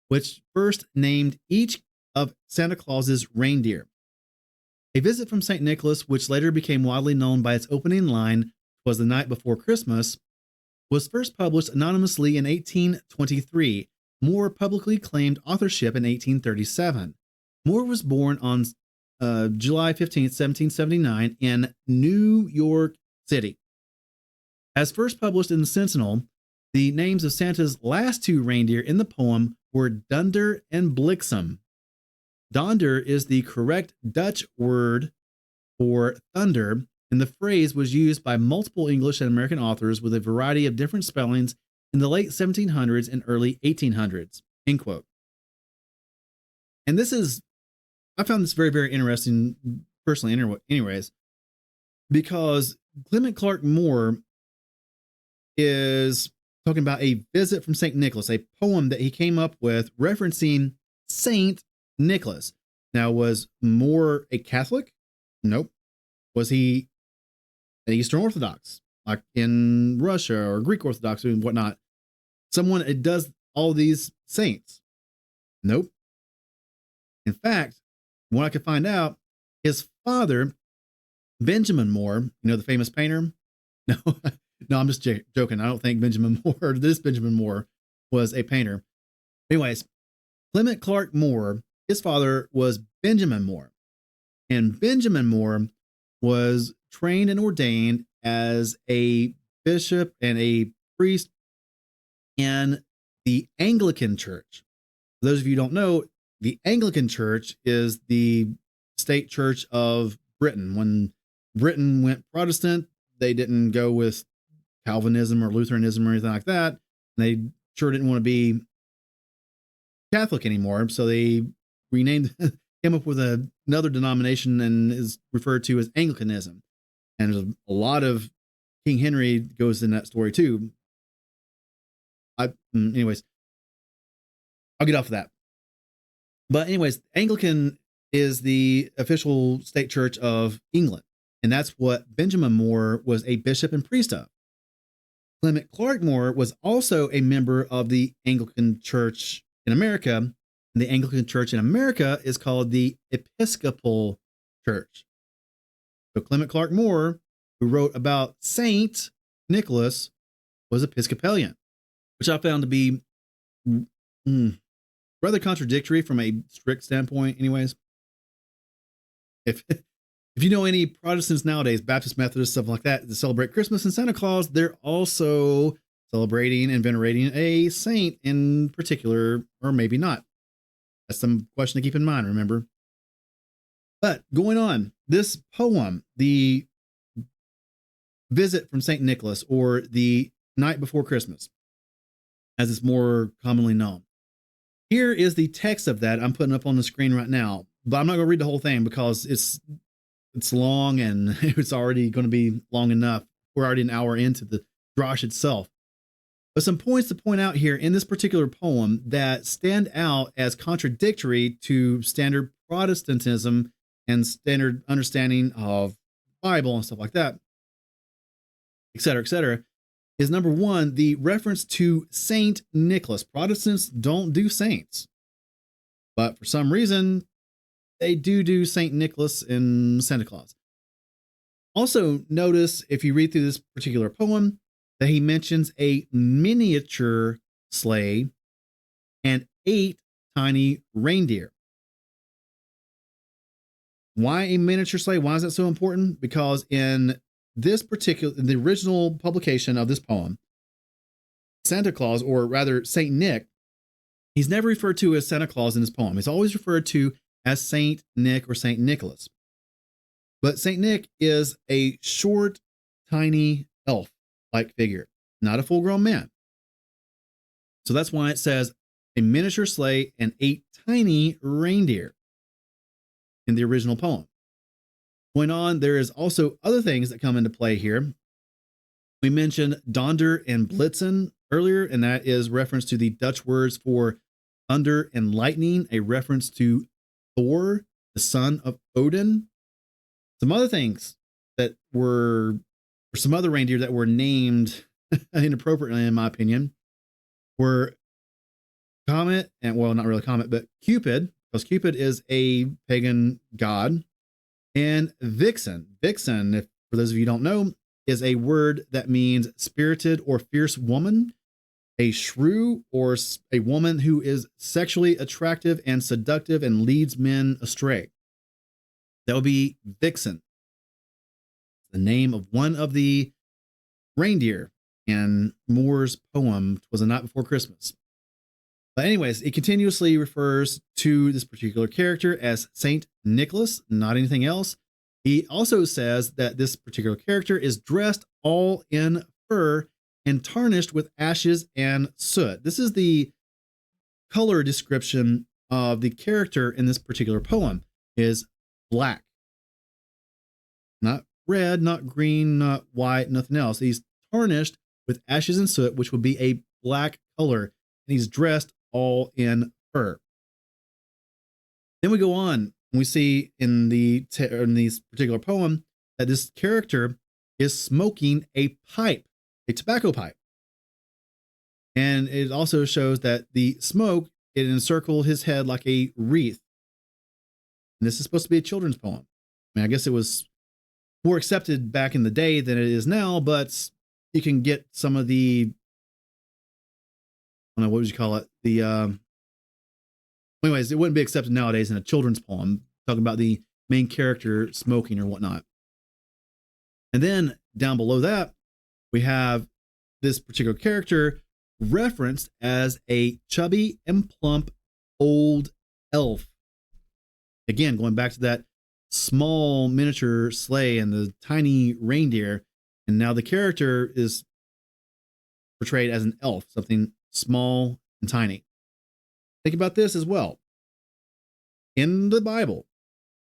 which first named each of Santa Claus's reindeer. A Visit from St. Nicholas, which later became widely known by its opening line, "'Twas the Night Before Christmas," was first published anonymously in 1823. Moore publicly claimed authorship in 1837. Moore was born on July 15, 1779, in New York City. As first published in the Sentinel, the names of Santa's last two reindeer in the poem were Dunder and Bliksem. Donder is the correct Dutch word for thunder, and the phrase was used by multiple English and American authors with a variety of different spellings in the late 1700s and early 1800s, end quote. And I found this very, very interesting, personally, anyways, because Clement Clark Moore is talking about A Visit from St. Nicholas, a poem that he came up with referencing Saint Nicholas. Now, was Moore a Catholic? Nope. Was he an Eastern Orthodox, like in Russia, or Greek Orthodox and whatnot? Someone that does all these saints? Nope. In fact, what I could find out, his father, Benjamin Moore, the famous painter? No, no, I'm just joking. I don't think this Benjamin Moore was a painter. Anyways, Clement Clark Moore, his father was Benjamin Moore. And Benjamin Moore was trained and ordained as a bishop and a priest in the Anglican Church. For those of you who don't know, the Anglican Church is the state church of Britain. When Britain went Protestant, they didn't go with Calvinism or Lutheranism or anything like that. They sure didn't want to be Catholic anymore, so they renamed, came up with another denomination, and is referred to as Anglicanism. And there's a lot of King Henry goes in that story too. Anyways, I'll get off of that. But anyways, Anglican is the official state church of England. And that's what Benjamin Moore was a bishop and priest of. Clement Clark Moore was also a member of the Anglican Church in America. And the Anglican Church in America is called the Episcopal Church. So Clement Clark Moore, who wrote about Saint Nicholas, was Episcopalian, which I found to be rather contradictory from a strict standpoint anyways. If you know any Protestants nowadays, Baptist, Methodist, stuff like that celebrate Christmas and Santa Claus, they're also celebrating and venerating a saint in particular, or maybe not. That's some question to keep in mind, remember? But going on, this poem, The Visit from St. Nicholas, or The Night Before Christmas, as it's more commonly known. Here is the text of that I'm putting up on the screen right now, but I'm not going to read the whole thing because it's long, and it's already going to be long enough. We're already an hour into the drosh itself. But some points to point out here in this particular poem that stand out as contradictory to standard Protestantism and standard understanding of the Bible and stuff like that, et cetera, is number one, the reference to Saint Nicholas. Protestants don't do saints, but for some reason, they do Saint Nicholas and Santa Claus. Also, notice if you read through this particular poem that he mentions a miniature sleigh and 8 tiny reindeer. Why a miniature sleigh? Why is that so important? Because in the original publication of this poem, Santa Claus, or rather Saint Nick, he's never referred to as Santa Claus in this poem. He's always referred to as Saint Nick or Saint Nicholas. But Saint Nick is a short, tiny elf-like figure, not a full-grown man. So that's why it says a miniature sleigh and 8 tiny reindeer. in the original poem. Going on, there is also other things that come into play here. We mentioned Donder and Blitzen earlier, and that is reference to the Dutch words for thunder and lightning, a reference to Thor, the son of Odin. Some other things that were, or some other reindeer that were named inappropriately, in my opinion, were Comet, and well, not really Comet, but Cupid, because Cupid is a pagan god, and Vixen. Vixen, if for those of you who don't know, is a word that means spirited or fierce woman, a shrew, or a woman who is sexually attractive and seductive and leads men astray. That would be Vixen, the name of one of the reindeer in Moore's poem, "'Twas the Night Before Christmas." But anyways, it continuously refers to this particular character as Saint Nicholas, not anything else. He also says that this particular character is dressed all in fur and tarnished with ashes and soot. This is the color description of the character in this particular poem, is black. Not red, not green, not white, nothing else. He's tarnished with ashes and soot, which would be a black color, and he's dressed all in fur. Then we go on, and we see in this particular poem that this character is smoking a pipe, a tobacco pipe. And it also shows that the smoke, it encircled his head like a wreath. And this is supposed to be a children's poem. I mean, I guess it was more accepted back in the day than it is now, but you can get some of the, I don't know, what would you call it? Anyways, it wouldn't be accepted nowadays in a children's poem, talking about the main character smoking or whatnot. And then down below that, we have this particular character referenced as a chubby and plump old elf. Again, going back to that small miniature sleigh and the tiny reindeer, and now the character is portrayed as an elf, something small and tiny. Think about this as well. In the Bible,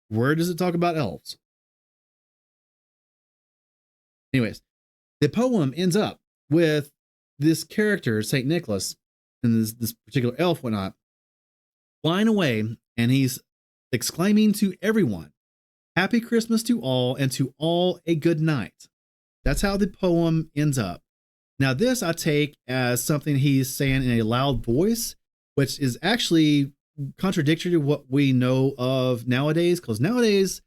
where does it talk about elves? Anyways, the poem ends up with this character, St. Nicholas, and this particular elf, whatnot, flying away, and he's exclaiming to everyone, "Happy Christmas to all, and to all a good night." That's how the poem ends up. Now, this I take as something he's saying in a loud voice, which is actually contradictory to what we know of nowadays, because nowadays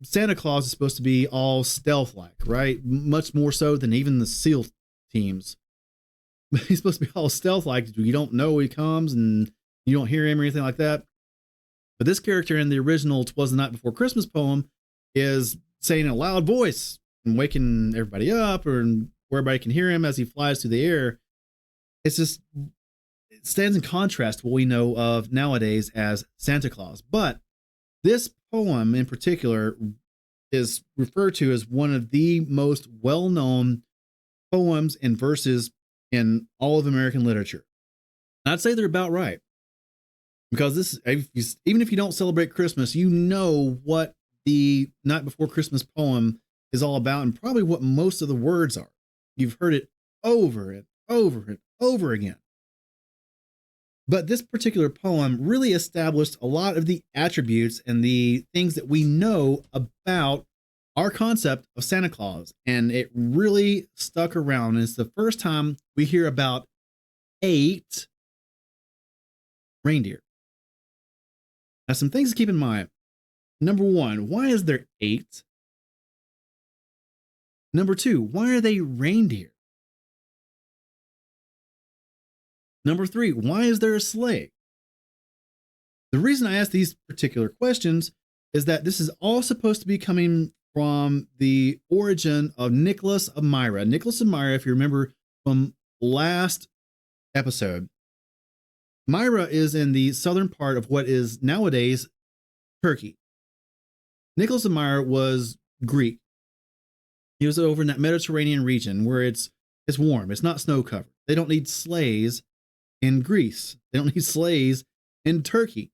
Santa Claus is supposed to be all stealth-like, right? Much more so than even the SEAL teams. He's supposed to be all stealth-like. You don't know he comes and you don't hear him or anything like that. But this character in the original "'Twas the Night Before Christmas" poem is saying in a loud voice and waking everybody up, or where everybody can hear him as he flies through the air. It's just, it stands in contrast to what we know of nowadays as Santa Claus. But this poem in particular is referred to as one of the most well-known poems and verses in all of American literature. I'd say they're about right, because this, even if you don't celebrate Christmas, you know what the Night Before Christmas poem is all about, and probably what most of the words are. You've heard it over and over and over again. But this particular poem really established a lot of the attributes and the things that we know about our concept of Santa Claus, and it really stuck around. And it's the first time we hear about 8 reindeer. Now, some things to keep in mind. Number 1, why is there 8? Number 2, why are they reindeer? Number 3, why is there a sleigh? The reason I ask these particular questions is that this is all supposed to be coming from the origin of Nicholas of Myra. Nicholas of Myra, if you remember from last episode, Myra is in the southern part of what is nowadays Turkey. Nicholas of Myra was Greek. He was over in that Mediterranean region where it's warm. It's not snow covered. They don't need sleighs in Greece. They don't need sleighs in Turkey.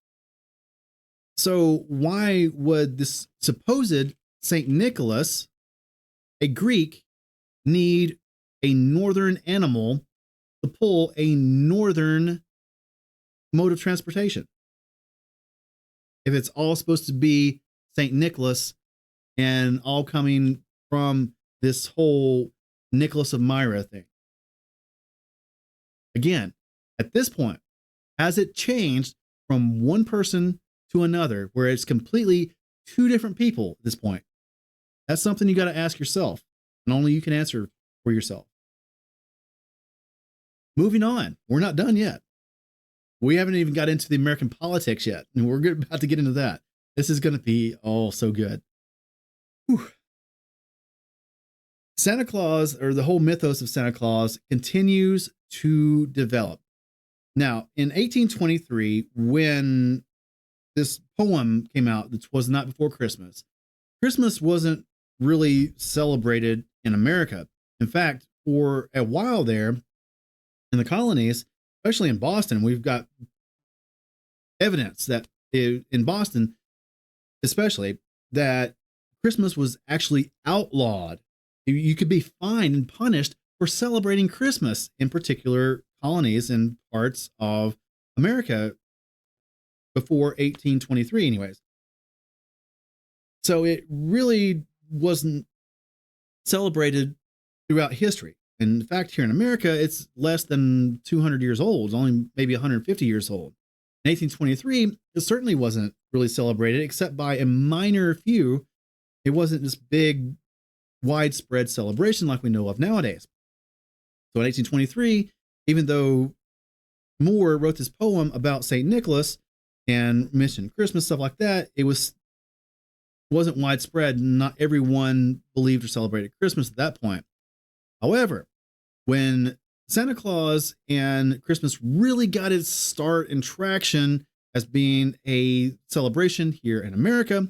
So why would this supposed Saint Nicholas, a Greek, need a northern animal to pull a northern mode of transportation? If it's all supposed to be Saint Nicholas and all coming from this whole Nicholas of Myra thing. Again, at this point, has it changed from one person to another where it's completely two different people at this point? That's something you got to ask yourself, and only you can answer for yourself. Moving on, we're not done yet. We haven't even got into the American politics yet, and we're about to get into that. This is going to be all so good. Whew. Santa Claus, or the whole mythos of Santa Claus, continues to develop. Now, in 1823, when this poem came out, which was Not Before Christmas, Christmas wasn't really celebrated in America. In fact, for a while there in the colonies, especially in Boston, we've got evidence that in Boston, especially, that Christmas was actually outlawed. You could be fined and punished for celebrating Christmas in particular colonies and parts of America before 1823 anyways. So it really wasn't celebrated throughout history. In fact, here in America, it's less than 200 years old, only maybe 150 years old. In 1823, it certainly wasn't really celebrated except by a minor few. It wasn't this big, widespread celebration like we know of nowadays. So in 1823, even though Moore wrote this poem about St. Nicholas and mentioned Christmas, stuff like that, it wasn't widespread. Not everyone believed or celebrated Christmas at that point. However, when Santa Claus and Christmas really got its start and traction as being a celebration here in America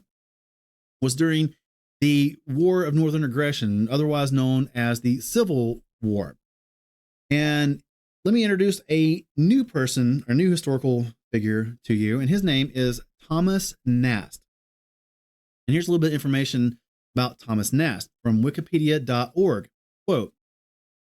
was during the War of Northern Aggression, otherwise known as the Civil War. And let me introduce a new person, or new historical figure to you, and his name is Thomas Nast. And here's a little bit of information about Thomas Nast from wikipedia.org. Quote,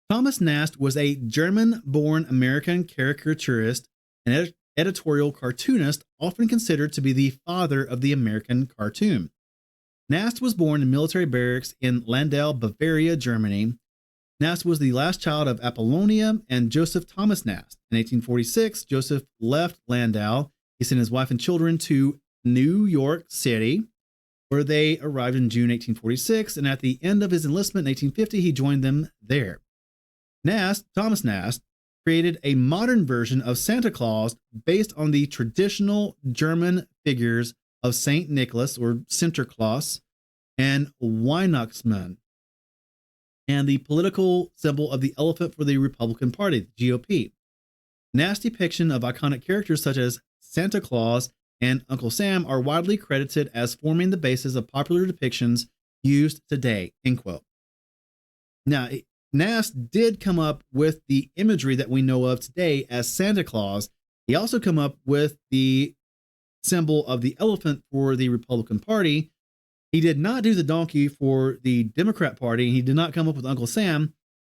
Thomas Nast was a German-born American caricaturist and editorial cartoonist, often considered to be the father of the American cartoon. Nast was born in military barracks in Landau, Bavaria, Germany. Nast was the last child of Apollonia and Joseph Thomas Nast. In 1846, Joseph left Landau. He sent his wife and children to New York City, where they arrived in June 1846, and at the end of his enlistment in 1850, he joined them there. Thomas Nast, created a modern version of Santa Claus based on the traditional German figures of Saint Nicholas, or Sinterklaas, and Weihnachtsmann, and the political symbol of the elephant for the Republican Party, the GOP. Nast's depiction of iconic characters such as Santa Claus and Uncle Sam are widely credited as forming the basis of popular depictions used today, end quote. Now, Nast did come up with the imagery that we know of today as Santa Claus. He also came up with the symbol of the elephant for the Republican Party. He did not do the donkey for the Democrat Party. He did not come up with Uncle Sam,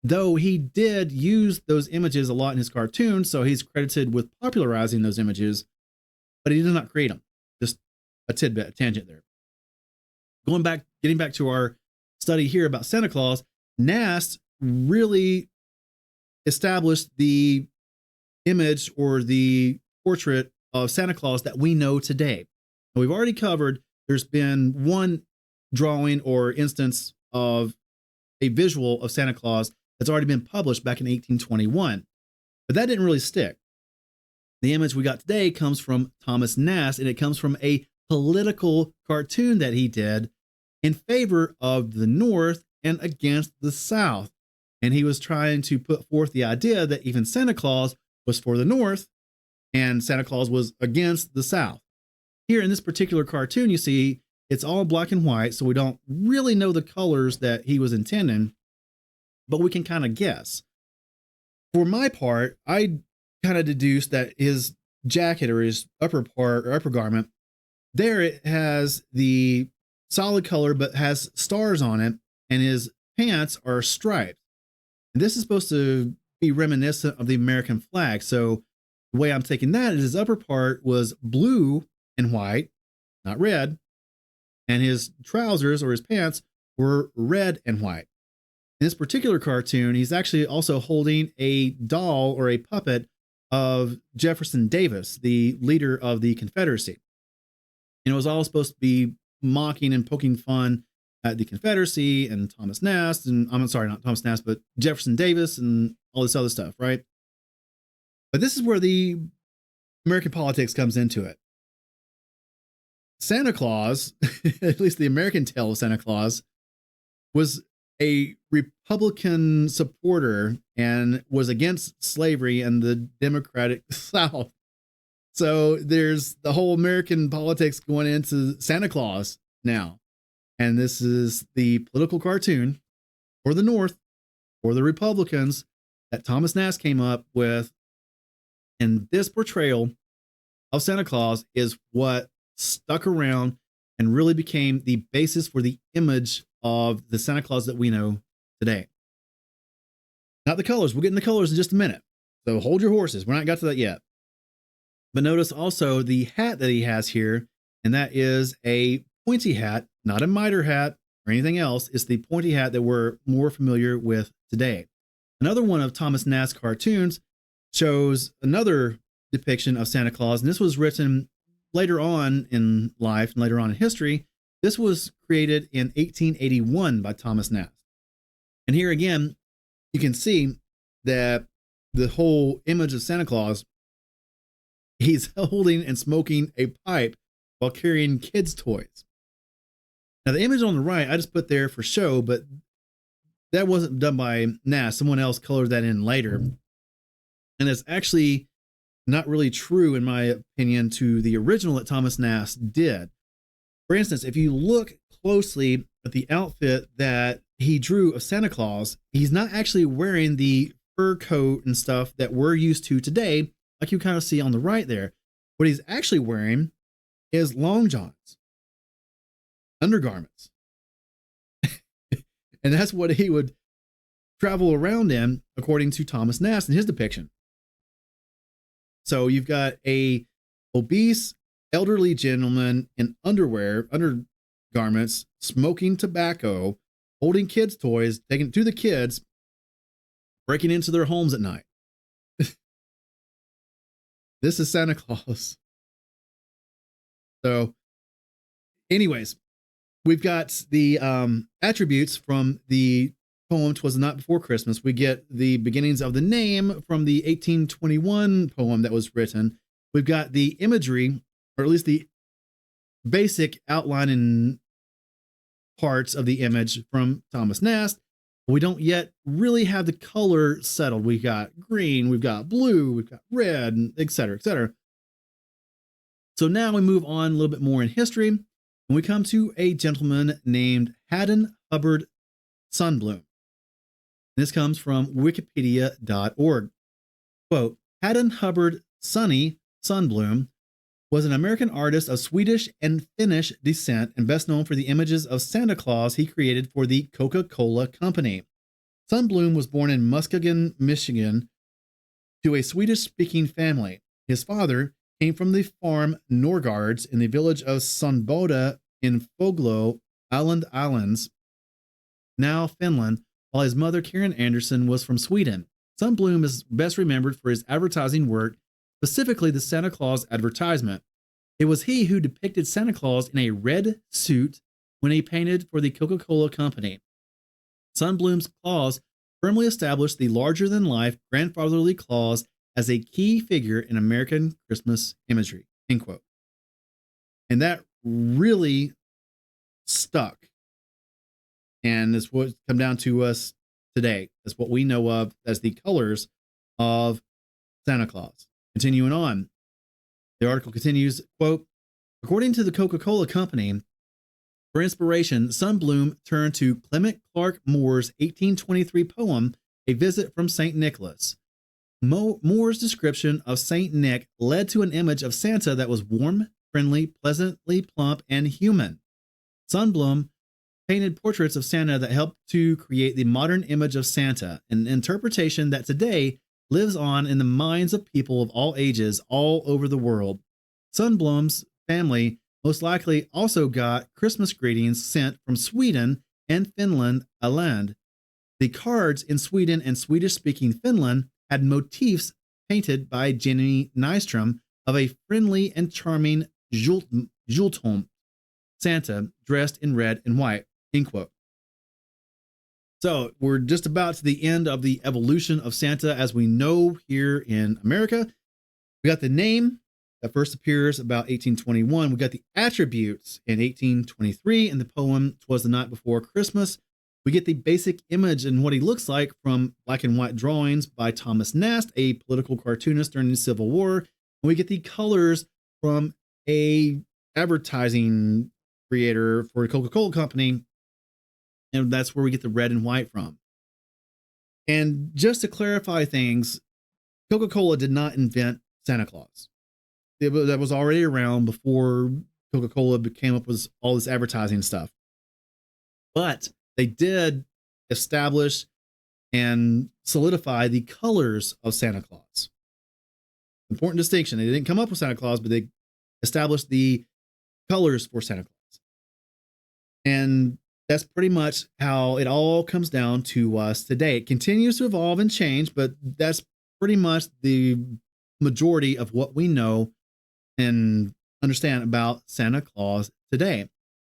though he did use those images a lot in his cartoons, so he's credited with popularizing those images, but he did not create them. Just a tidbit, a tangent there. Getting back to our study here about Santa Claus, Nast really established the image or the portrait of Santa Claus that we know today. Now, we've already covered there's been one drawing or instance of a visual of Santa Claus that's already been published back in 1821, but that didn't really stick. The image we got today comes from Thomas Nast, and it comes from a political cartoon that he did in favor of the North and against the South. And he was trying to put forth the idea that even Santa Claus was for the North and Santa Claus was against the South. Here in this particular cartoon, you see it's all black and white, so we don't really know the colors that he was intending, but we can kind of guess. For my part, I kind of deduced that his jacket or his upper part or upper garment There it has the solid color, but has stars on it, and his pants are striped. And this is supposed to be reminiscent of the American flag. So the way I'm taking that is his upper part was blue and white, not red, and his trousers or his pants were red and white. In this particular cartoon, he's actually also holding a doll or a puppet of Jefferson Davis, the leader of the Confederacy. And it was all supposed to be mocking and poking fun at the Confederacy and Thomas Nast, and I'm sorry, not Thomas Nast, but Jefferson Davis and all this other stuff, right? But this is where the American politics comes into it. Santa Claus, at least the American tale of Santa Claus, was a Republican supporter and was against slavery and the Democratic South. So there's the whole American politics going into Santa Claus now. And this is the political cartoon for the North, for the Republicans, that Thomas Nast came up with. And this portrayal of Santa Claus is what stuck around and really became the basis for the image of the Santa Claus that we know today. Not the colors. We'll get into the colors in just a minute. So hold your horses. We're not got to that yet. But notice also the hat that he has here, and that is a pointy hat, not a miter hat or anything else. It's the pointy hat that we're more familiar with today. Another one of Thomas Nast's cartoons shows another depiction of Santa Claus, and this was written later on in life and later on in history. This was created in 1881 by Thomas Nast. And here again, you can see that the whole image of Santa Claus, he's holding and smoking a pipe while carrying kids' toys. Now, the image on the right, I just put there for show, but that wasn't done by Nast. Someone else colored that in later. And it's actually not really true, in my opinion, to the original that Thomas Nast did. For instance, if you look closely at the outfit that he drew of Santa Claus, he's not actually wearing the fur coat and stuff that we're used to today, like you kind of see on the right there. What he's actually wearing is long johns, undergarments. And that's what he would travel around in, according to Thomas Nast in his depiction. So you've got a obese elderly gentleman in underwear, undergarments, smoking tobacco, holding kids' toys, taking it to the kids, breaking into their homes at night. This is Santa Claus. So, anyways, we've got the attributes from the poem "'Twas the Night Before Christmas." We get the beginnings of the name from the 1821 poem that was written. We've got the imagery, or at least the basic outline and parts of the image from Thomas Nast. We don't yet really have the color settled. We've got green, we've got blue, we've got red, and et cetera, et cetera. So now we move on a little bit more in history, and we come to a gentleman named Haddon Hubbard Sunbloom. This comes from wikipedia.org. Quote, Haddon Hubbard Sonny Sunbloom was an American artist of Swedish and Finnish descent and best known for the images of Santa Claus he created for the Coca-Cola Company. Sunbloom was born in Muskegon, Michigan, to a Swedish-speaking family. His father came from the farm Norgards in the village of Sundboda in Foglo Islands, now Finland, while his mother, Karen Anderson, was from Sweden. Sunbloom is best remembered for his advertising work, specifically the Santa Claus advertisement. It was he who depicted Santa Claus in a red suit when he painted for the Coca-Cola Company. Sunbloom's Claus firmly established the larger-than-life grandfatherly Claus as a key figure in American Christmas imagery, end quote. And that really stuck. And it's what's come down to us today. That's what we know of as the colors of Santa Claus. Continuing on, the article continues, quote, according to the Coca-Cola Company, for inspiration, Sunbloom turned to Clement Clark Moore's 1823 poem, A Visit from St. Nicholas. Moore's description of St. Nick led to an image of Santa that was warm, friendly, pleasantly plump, and human. Sundblom painted portraits of Santa that helped to create the modern image of Santa, an interpretation that today lives on in the minds of people of all ages all over the world. Sundblom's family most likely also got Christmas greetings sent from Sweden and Finland alone. The cards in Sweden and Swedish-speaking Finland had motifs painted by Jenny Nystrom of a friendly and charming Jultom Santa dressed in red and white. End quote. So we're just about to the end of the evolution of Santa as we know here in America. We got the name that first appears about 1821. We got the attributes in 1823 in the poem "'Twas the Night Before Christmas." We get the basic image and what he looks like from black and white drawings by Thomas Nast, a political cartoonist during the Civil War. And we get the colors from a advertising creator for a Coca-Cola company. And that's where we get the red and white from. And just to clarify things, Coca-Cola did not invent Santa Claus. That was already around before Coca-Cola came up with all this advertising stuff. But they did establish and solidify the colors of Santa Claus. Important distinction. They didn't come up with Santa Claus, but they established the colors for Santa Claus. And that's pretty much how it all comes down to us today. It continues to evolve and change, but that's pretty much the majority of what we know and understand about Santa Claus today.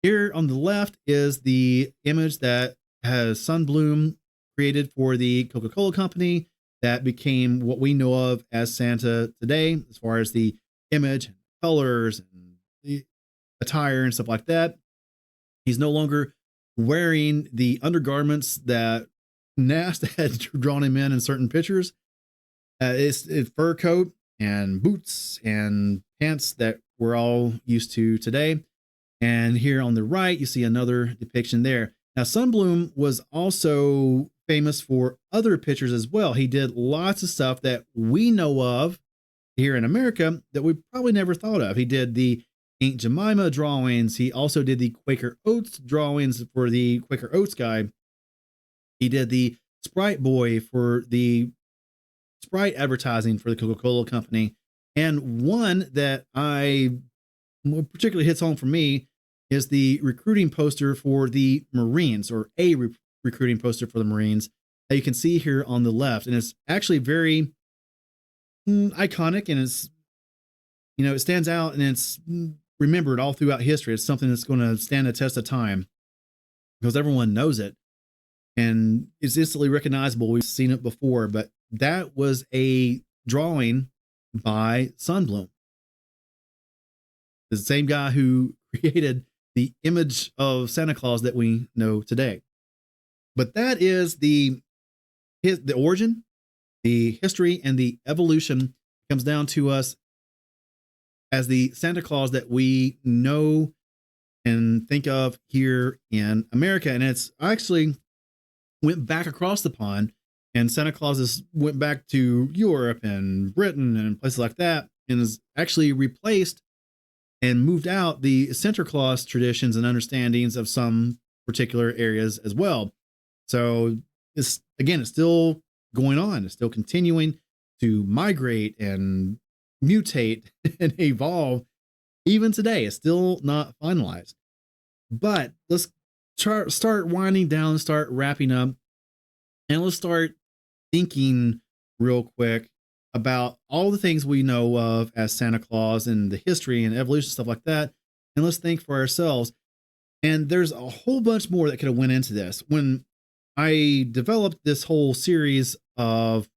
Here on the left is the image that has Sundblom created for the Coca-Cola company that became what we know of as Santa today, as far as the image, and colors, and the attire and stuff like that. He's no longer wearing the undergarments that Nast had drawn him in certain pictures. It's a fur coat and boots and pants that we're all used to today. And here on the right, you see another depiction there. Now, Sundblom was also famous for other pictures as well. He did lots of stuff that we know of here in America that we probably never thought of. He did the Aunt Jemima drawings. He also did the Quaker Oats drawings for the Quaker Oats guy. He did the Sprite Boy for the Sprite advertising for the Coca-Cola company. And one that particularly hits home for me is the recruiting poster for the Marines, or a recruiting poster for the Marines that you can see here on the left. And it's actually very iconic, and it's, it stands out, and it's remembered all throughout history. It's something that's going to stand the test of time because everyone knows it and it's instantly recognizable. We've seen it before, but that was a drawing by Sundblom, the same guy who created the image of Santa Claus that we know today. But that is the origin, the history, and the evolution comes down to us as the Santa Claus that we know and think of here in America. And it's actually went back across the pond, and Santa Clauses went back to Europe and Britain and places like that, and is actually replaced and moved out the Santa Claus traditions and understandings of some particular areas as well. So it's still going on. It's still continuing to migrate and mutate and evolve. Even today, it's still not finalized. But let's start winding down, start wrapping up, and let's start thinking real quick about all the things we know of as Santa Claus and the history and evolution, stuff like that. And let's think for ourselves. And there's a whole bunch more that could have went into this. When I developed this whole series of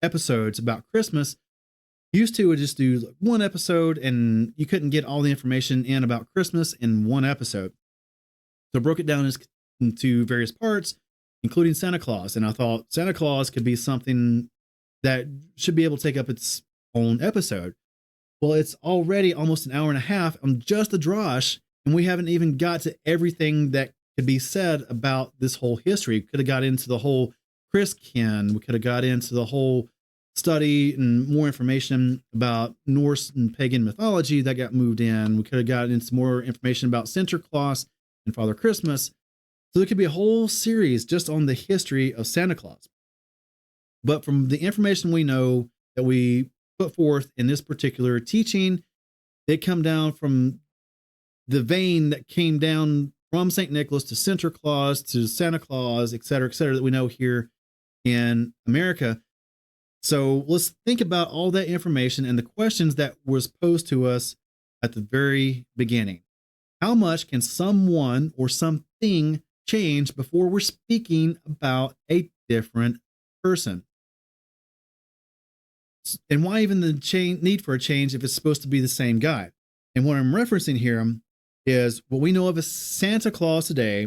episodes about Christmas, used to just do one episode, and you couldn't get all the information in about Christmas in one episode. So I broke it down into various parts, including Santa Claus. And I thought Santa Claus could be something that should be able to take up its own episode. Well, it's already almost an hour and a half on just the drosh, and we haven't even got to everything that could be said about this whole history. We could have got into the whole Christkin. We could have got into the whole study and more information about Norse and pagan mythology that got moved in. We could have gotten into more information about Santa Claus and Father Christmas. So there could be a whole series just on the history of Santa Claus. But from the information we know that we put forth in this particular teaching, they come down from the vein that came down from St. Nicholas to Santa Claus to Santa Claus, et cetera, that we know here in America. So let's think about all that information and the questions that was posed to us at the very beginning. How much can someone or something change before we're speaking about a different person? And why even the need for a change if it's supposed to be the same guy? And what I'm referencing here is what we know of as Santa Claus today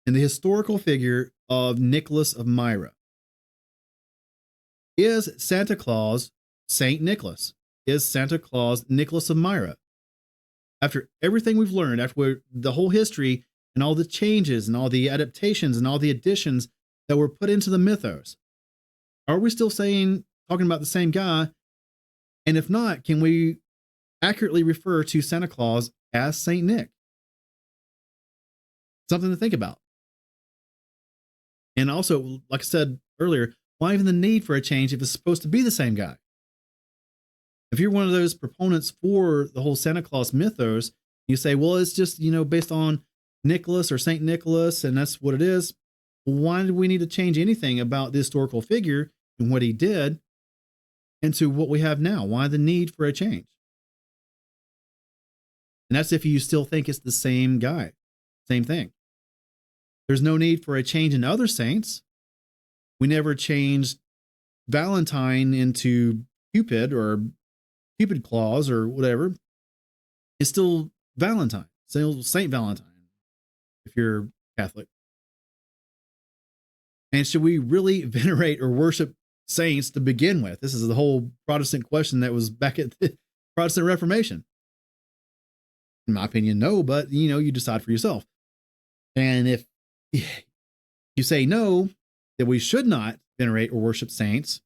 and the historical figure of Nicholas of Myra. Is Santa Claus Saint Nicholas? Is Santa Claus Nicholas of Myra? After everything we've learned, after the whole history and all the changes and all the adaptations and all the additions that were put into the mythos, are we still talking about the same guy? And if not, can we accurately refer to Santa Claus as Saint Nick? Something to think about. And also, like I said earlier, why even the need for a change if it's supposed to be the same guy? If you're one of those proponents for the whole Santa Claus mythos, you say, well, it's just, based on Nicholas or Saint Nicholas, and that's what it is. Why do we need to change anything about the historical figure and what he did into what we have now? Why the need for a change? And that's if you still think it's the same guy, same thing. There's no need for a change in other saints. We never changed Valentine into Cupid or Cupid Claus or whatever. It's still Valentine, still Saint Valentine, if you're Catholic. And should we really venerate or worship saints to begin with? This is the whole Protestant question that was back at the Protestant Reformation. In my opinion, no, but you decide for yourself. And if you say no, that we should not venerate or worship saints,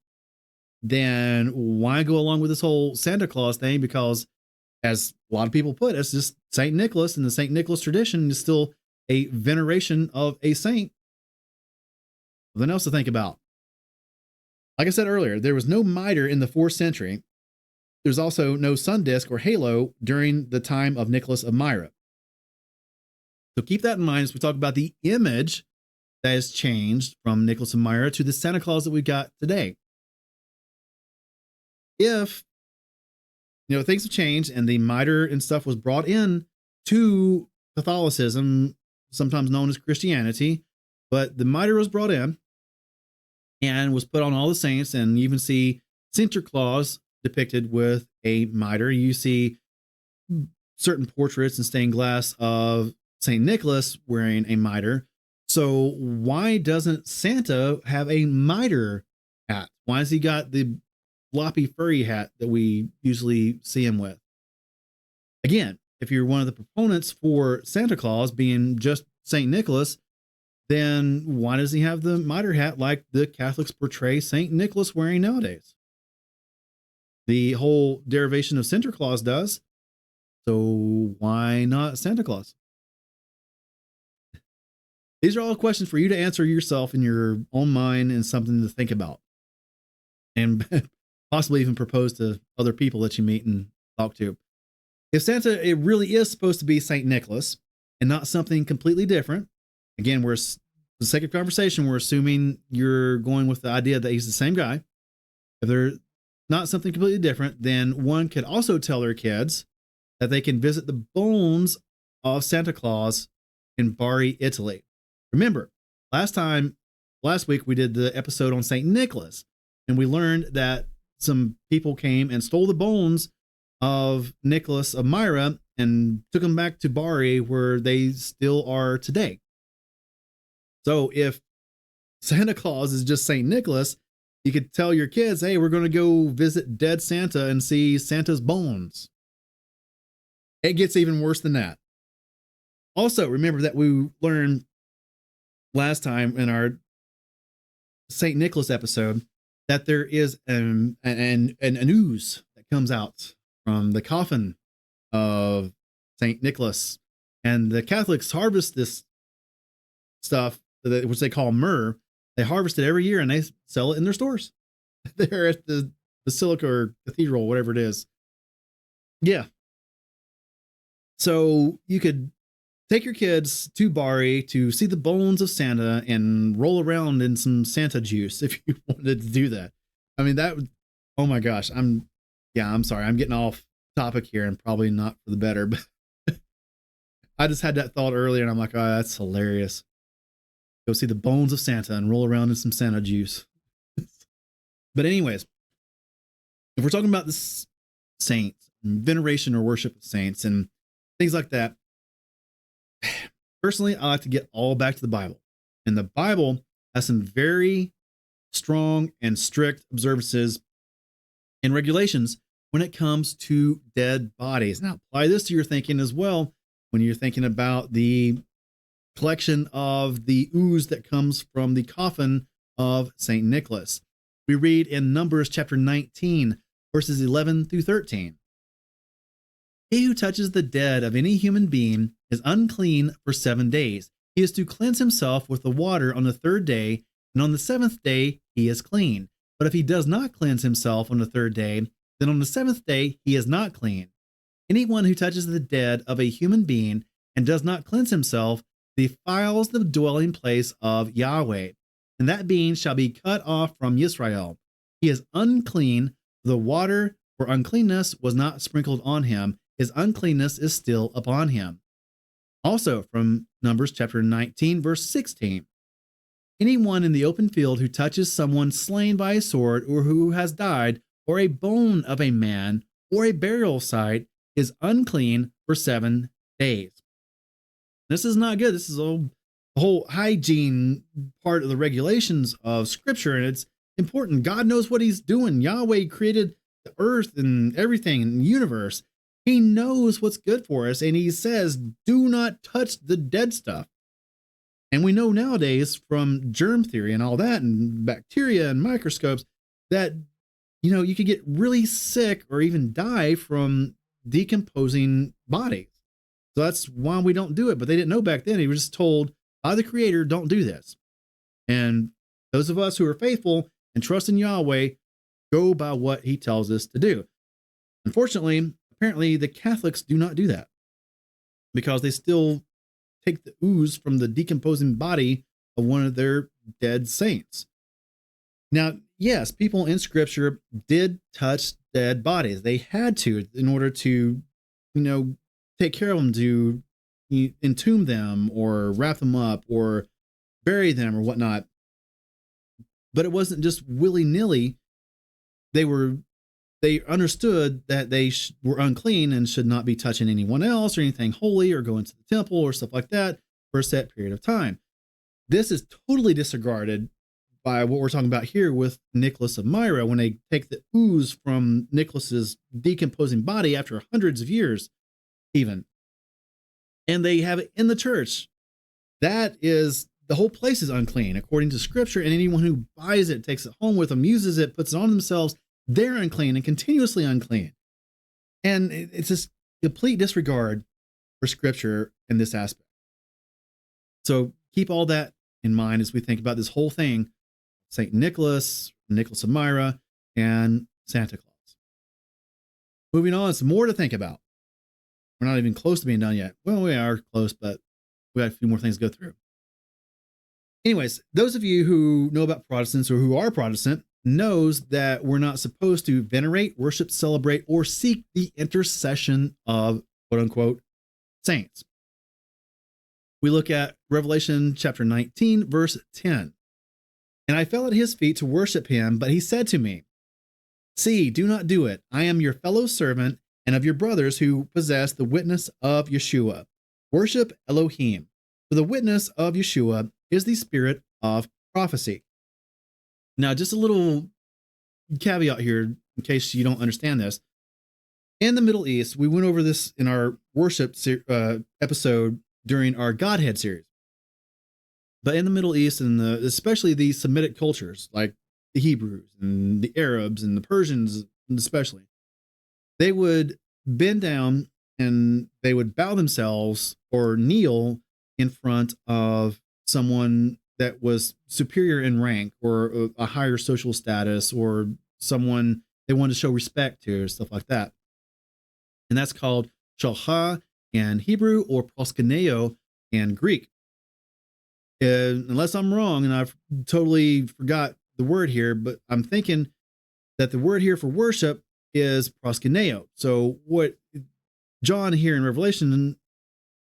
then why go along with this whole Santa Claus thing? Because as a lot of people put, it's just Saint Nicholas, and the Saint Nicholas tradition is still a veneration of a saint. Something else to think about. Like I said earlier, there was no mitre in the 4th century. There's also no sun disk or halo during the time of Nicholas of Myra. So keep that in mind as we talk about the image that has changed from Nicholas of Myra to the Santa Claus that we got today. If things have changed and the mitre and stuff was brought in to Catholicism, sometimes known as Christianity, but the mitre was brought in and was put on all the saints, and you even see Santa Claus depicted with a mitre. You see certain portraits and stained glass of Saint Nicholas wearing a mitre. So why doesn't Santa have a mitre hat? Why has he got the floppy furry hat that we usually see him with? Again, if you're one of the proponents for Santa Claus being just Saint Nicholas, then why does he have the mitre hat like the Catholics portray Saint Nicholas wearing nowadays? The whole derivation of Santa Claus does. So why not Santa Claus? These are all questions for you to answer yourself in your own mind and something to think about. And possibly even propose to other people that you meet and talk to. If Santa, it really is supposed to be Saint Nicholas and not something completely different. Again, for the sake of conversation, we're assuming you're going with the idea that he's the same guy. If they're not something completely different, then one could also tell their kids that they can visit the bones of Santa Claus in Bari, Italy. Remember, last week we did the episode on Saint Nicholas, and we learned that some people came and stole the bones of Nicholas of Myra and took them back to Bari, where they still are today. So if Santa Claus is just Saint Nicholas, you could tell your kids, hey, we're going to go visit dead Santa and see Santa's bones. It gets even worse than that. Also, remember that we learned last time in our Saint Nicholas episode that there is an ooze that comes out from the coffin of Saint Nicholas, and the Catholics harvest this stuff, which they call myrrh. They harvest it every year and they sell it in their stores. They're at the basilica or cathedral, whatever it is. Yeah. So you could take your kids to Bari to see the bones of Santa and roll around in some Santa juice if you wanted to do that. I mean, that, oh my gosh, I'm sorry. I'm getting off topic here and probably not for the better, but I just had that thought earlier and I'm like, oh, that's hilarious. Go see the bones of Santa and roll around in some Santa juice. But anyways, if we're talking about the saints, veneration or worship of saints and things like that, personally, I like to get all back to the Bible. And the Bible has some very strong and strict observances and regulations when it comes to dead bodies. Now, apply this to your thinking as well when you're thinking about the collection of the ooze that comes from the coffin of St. Nicholas. We read in Numbers chapter 19, verses 11 through 13. He who touches the dead of any human being is unclean for 7 days. He is to cleanse himself with the water on the 3rd day, and on the 7th day he is clean. But if he does not cleanse himself on the 3rd day, then on the 7th day he is not clean. Anyone who touches the dead of a human being and does not cleanse himself defiles the dwelling place of Yahweh, and that being shall be cut off from Israel. He is unclean. The water for uncleanness was not sprinkled on him. His uncleanness is still upon him. Also from Numbers chapter 19, verse 16. Anyone in the open field who touches someone slain by a sword or who has died, or a bone of a man, or a burial site, is unclean for 7 days. This is not good. This is a whole hygiene part of the regulations of Scripture, and it's important. God knows what he's doing. Yahweh created the earth and everything in the universe. He knows what's good for us, and he says, do not touch the dead stuff. And we know nowadays from germ theory and all that, and bacteria and microscopes, that, you could get really sick or even die from decomposing bodies. So that's why we don't do it. But they didn't know back then. He was just told by the Creator, don't do this. And those of us who are faithful and trust in Yahweh go by what he tells us to do. Unfortunately, apparently the Catholics do not do that because they still take the ooze from the decomposing body of one of their dead saints. Now, yes, people in Scripture did touch dead bodies. They had to in order to, take care of them, to entomb them or wrap them up or bury them or whatnot. But it wasn't just willy-nilly. They understood that they were unclean and should not be touching anyone else or anything holy or going to the temple or stuff like that for a set period of time. This is totally disregarded by what we're talking about here with Nicholas of Myra when they take the ooze from Nicholas's decomposing body after hundreds of years even, and they have it in the church. That is, the whole place is unclean according to Scripture, and anyone who buys it, takes it home with them, uses it, puts it on themselves, they're unclean and continuously unclean. And it's this complete disregard for Scripture in this aspect. So keep all that in mind as we think about this whole thing, St. Nicholas, Nicholas of Myra, and Santa Claus. Moving on, some more to think about. We're not even close to being done yet. Well, we are close, but we got a few more things to go through. Anyways, those of you who know about Protestants or who are Protestant knows that we're not supposed to venerate, worship, celebrate, or seek the intercession of quote unquote saints. We look at Revelation chapter 19, verse 10. And I fell at his feet to worship him, but he said to me, see, do not do it. I am your fellow servant and of your brothers who possess the witness of Yeshua. Worship Elohim. For the witness of Yeshua is the spirit of prophecy. Now, just a little caveat here in case you don't understand this. In the Middle East, we went over this in our worship episode during our Godhead series. But in the Middle East, and especially the Semitic cultures like the Hebrews and the Arabs and the Persians, especially, they would bend down and they would bow themselves or kneel in front of someone that was superior in rank or a higher social status or someone they wanted to show respect to, or stuff like that. And that's called shalha in Hebrew or proskuneo in Greek. Unless I'm wrong, and I've totally forgot the word here, but I'm thinking that the word here for worship is proskuneo. So what John here in Revelation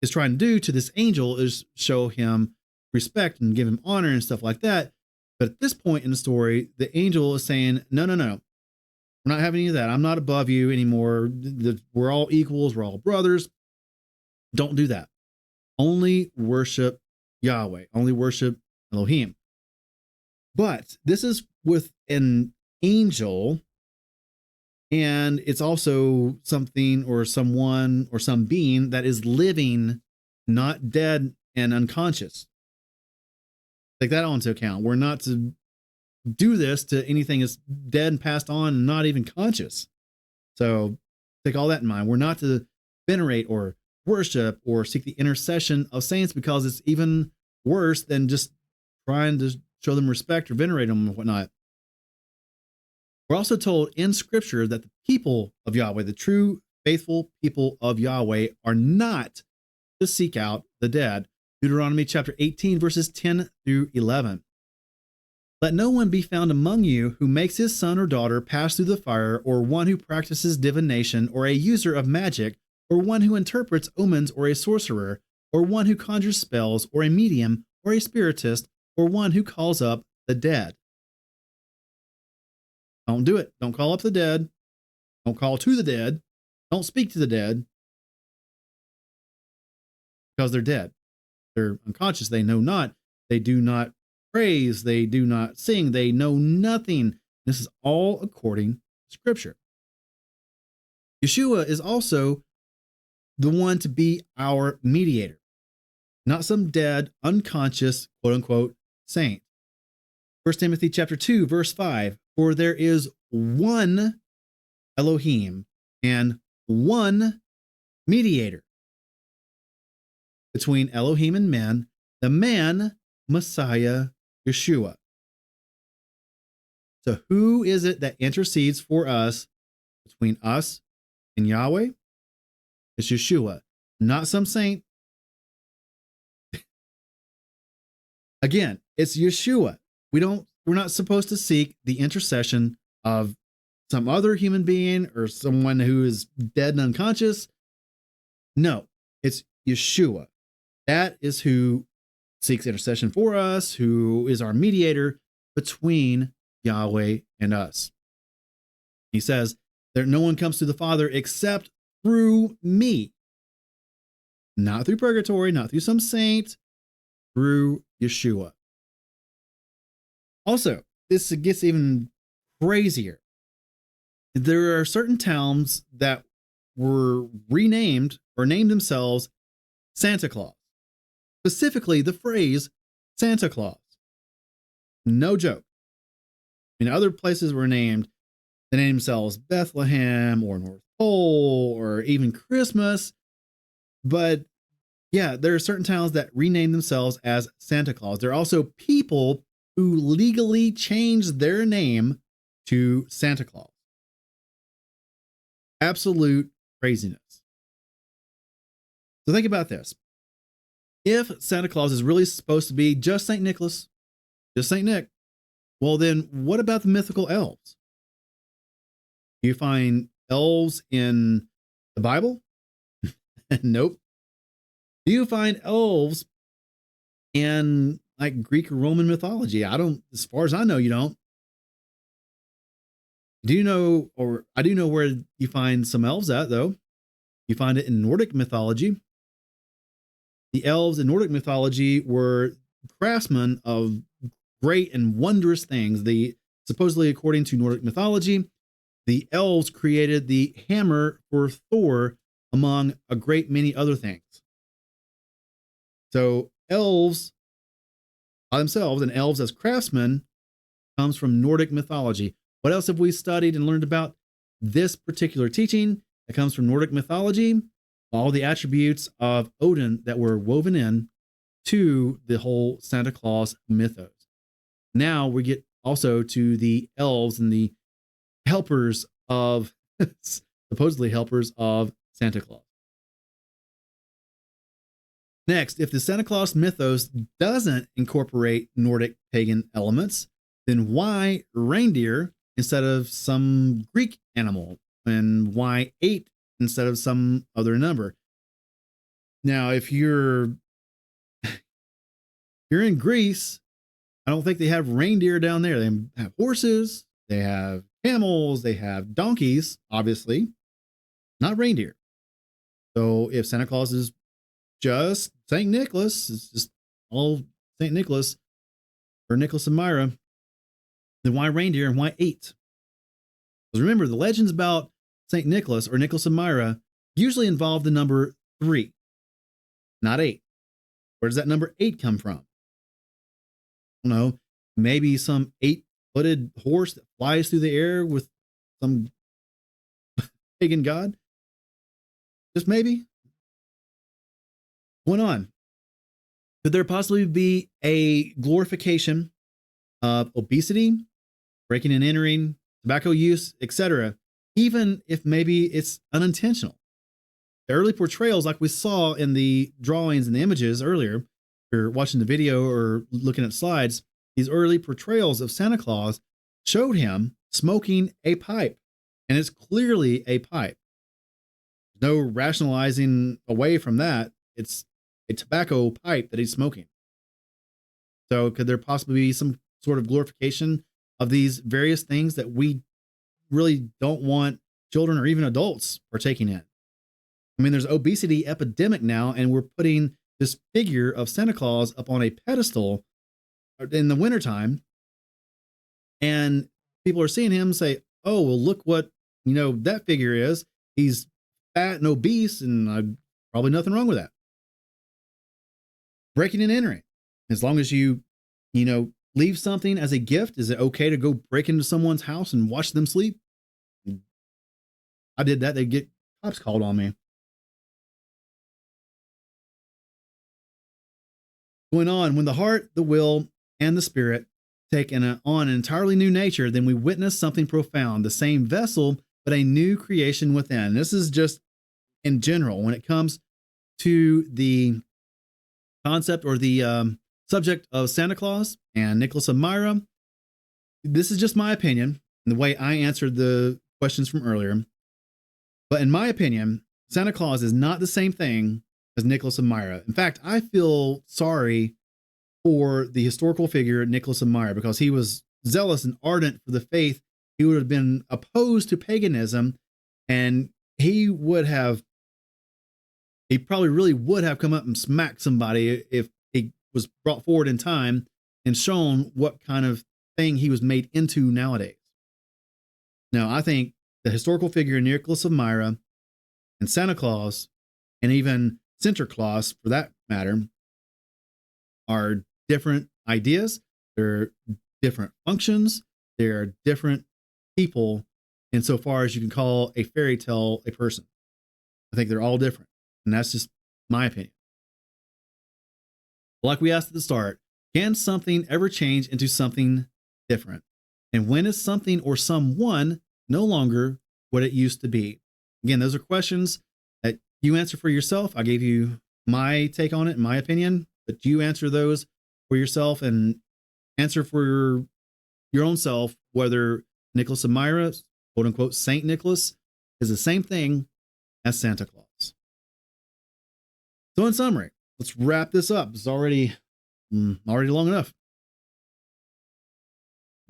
is trying to do to this angel is show him respect and give him honor and stuff like that. But at this point in the story, the angel is saying, no, we're not having any of that. I'm not above you anymore. We're all equals. We're all brothers. Don't do that. Only worship Yahweh. Only worship Elohim. But this is with an angel, and it's also something or someone or some being that is living, not dead and unconscious. Take that into account. We're not to do this to anything that's dead and passed on and not even conscious. So take all that in mind. We're not to venerate or worship or seek the intercession of saints, because it's even worse than just trying to show them respect or venerate them and whatnot. We're also told in scripture that the people of Yahweh, the true faithful people of Yahweh, are not to seek out the dead. Deuteronomy chapter 18, verses 10 through 11. Let no one be found among you who makes his son or daughter pass through the fire, or one who practices divination, or a user of magic, or one who interprets omens, or a sorcerer, or one who conjures spells, or a medium, or a spiritist, or one who calls up the dead. Don't do it. Don't call up the dead. Don't call to the dead. Don't speak to the dead, because they're dead. They're unconscious. They know not. They do not praise. They do not sing. They know nothing. This is all according to Scripture. Yeshua is also the one to be our mediator, not some dead, unconscious, quote unquote, saint. 1 Timothy chapter 2, verse 5, for there is one Elohim and one mediator between Elohim and men, the man, Messiah, Yeshua. So who is it that intercedes for us, between us and Yahweh? It's Yeshua, not some saint. Again, it's Yeshua. We're not supposed to seek the intercession of some other human being or someone who is dead and unconscious. No, it's Yeshua. That is who seeks intercession for us, who is our mediator between Yahweh and us. He says that no one comes to the Father except through me. Not through purgatory, not through some saint, through Yeshua. Also, this gets even crazier. There are certain towns that were renamed or named themselves Santa Claus. Specifically, the phrase Santa Claus. No joke. I mean, other places were named, they named themselves Bethlehem or North Pole or even Christmas. But yeah, there are certain towns that rename themselves as Santa Claus. There are also people who legally changed their name to Santa Claus. Absolute craziness. So think about this. If Santa Claus is really supposed to be just St. Nicholas, just St. Nick, well then what about the mythical elves? Do you find elves in the Bible? Nope. Do you find elves in like Greek or Roman mythology? As far as I know, you don't. Do you know, or I do know where you find some elves at, though. You find it in Nordic mythology. The elves in Nordic mythology were craftsmen of great and wondrous things. Supposedly, according to Nordic mythology, the elves created the hammer for Thor, among a great many other things. So elves by themselves and elves as craftsmen comes from Nordic mythology. What else have we studied and learned about this particular teaching? It comes from Nordic mythology, all the attributes of Odin that were woven in to the whole Santa Claus mythos. Now we get also to the elves and the helpers of, supposedly helpers of Santa Claus. Next, if the Santa Claus mythos doesn't incorporate Nordic pagan elements, then why reindeer instead of some Greek animal? And why 8 instead of some other number? Now, if you're in Greece, I don't think they have reindeer down there. They have horses, they have camels, they have donkeys, obviously, not reindeer. So if Santa Claus is just St. Nicholas, it's just all St. Nicholas or Nicholas and Myra, then why reindeer and why 8? Because remember, the legends about St. Nicholas or Nicholas and Myra usually involve the number 3, not 8. Where does that number 8 come from? I don't know, maybe some 8-footed horse that flies through the air with some pagan god? Just maybe. Going on. Could there possibly be a glorification of obesity, breaking and entering, tobacco use, etc., even if maybe it's unintentional? The early portrayals, like we saw in the drawings and the images earlier, or watching the video or looking at slides, these early portrayals of Santa Claus showed him smoking a pipe, and it's clearly a pipe. No rationalizing away from that. It's a tobacco pipe that he's smoking. So could there possibly be some sort of glorification of these various things that we really don't want children or even adults partaking in? I mean, there's obesity epidemic now, and we're putting this figure of Santa Claus up on a pedestal in the wintertime, and people are seeing him say, oh, well, look what, that figure is. He's fat and obese, and probably nothing wrong with that. Breaking and entering. As long as you leave something as a gift, is it okay to go break into someone's house and watch them sleep? I did that. They get cops called on me. Going on, when the heart, the will, and the spirit take on an entirely new nature, then we witness something profound, the same vessel, but a new creation within. This is just in general, when it comes to the concept or the subject of Santa Claus and Nicholas and Myra. This is just my opinion and the way I answered the questions from earlier. But in my opinion, Santa Claus is not the same thing as Nicholas and Myra. In fact, I feel sorry for the historical figure Nicholas and Myra, because he was zealous and ardent for the faith. He would have been opposed to paganism, and he probably really would have come up and smacked somebody if he was brought forward in time and shown what kind of thing he was made into nowadays. Now, I think the historical figure Nicholas of Myra and Santa Claus, and even Sinterklaas for that matter, are different ideas. They're different functions. They're different people insofar as you can call a fairy tale a person. I think they're all different. And that's just my opinion. Like we asked at the start, can something ever change into something different? And when is something or someone no longer what it used to be? Again, those are questions that you answer for yourself. I gave you my take on it, my opinion, but you answer those for yourself and answer for your own self whether Nicholas and Myra, quote unquote, Saint Nicholas, is the same thing as Santa Claus. So in summary, let's wrap this up. It's already long enough.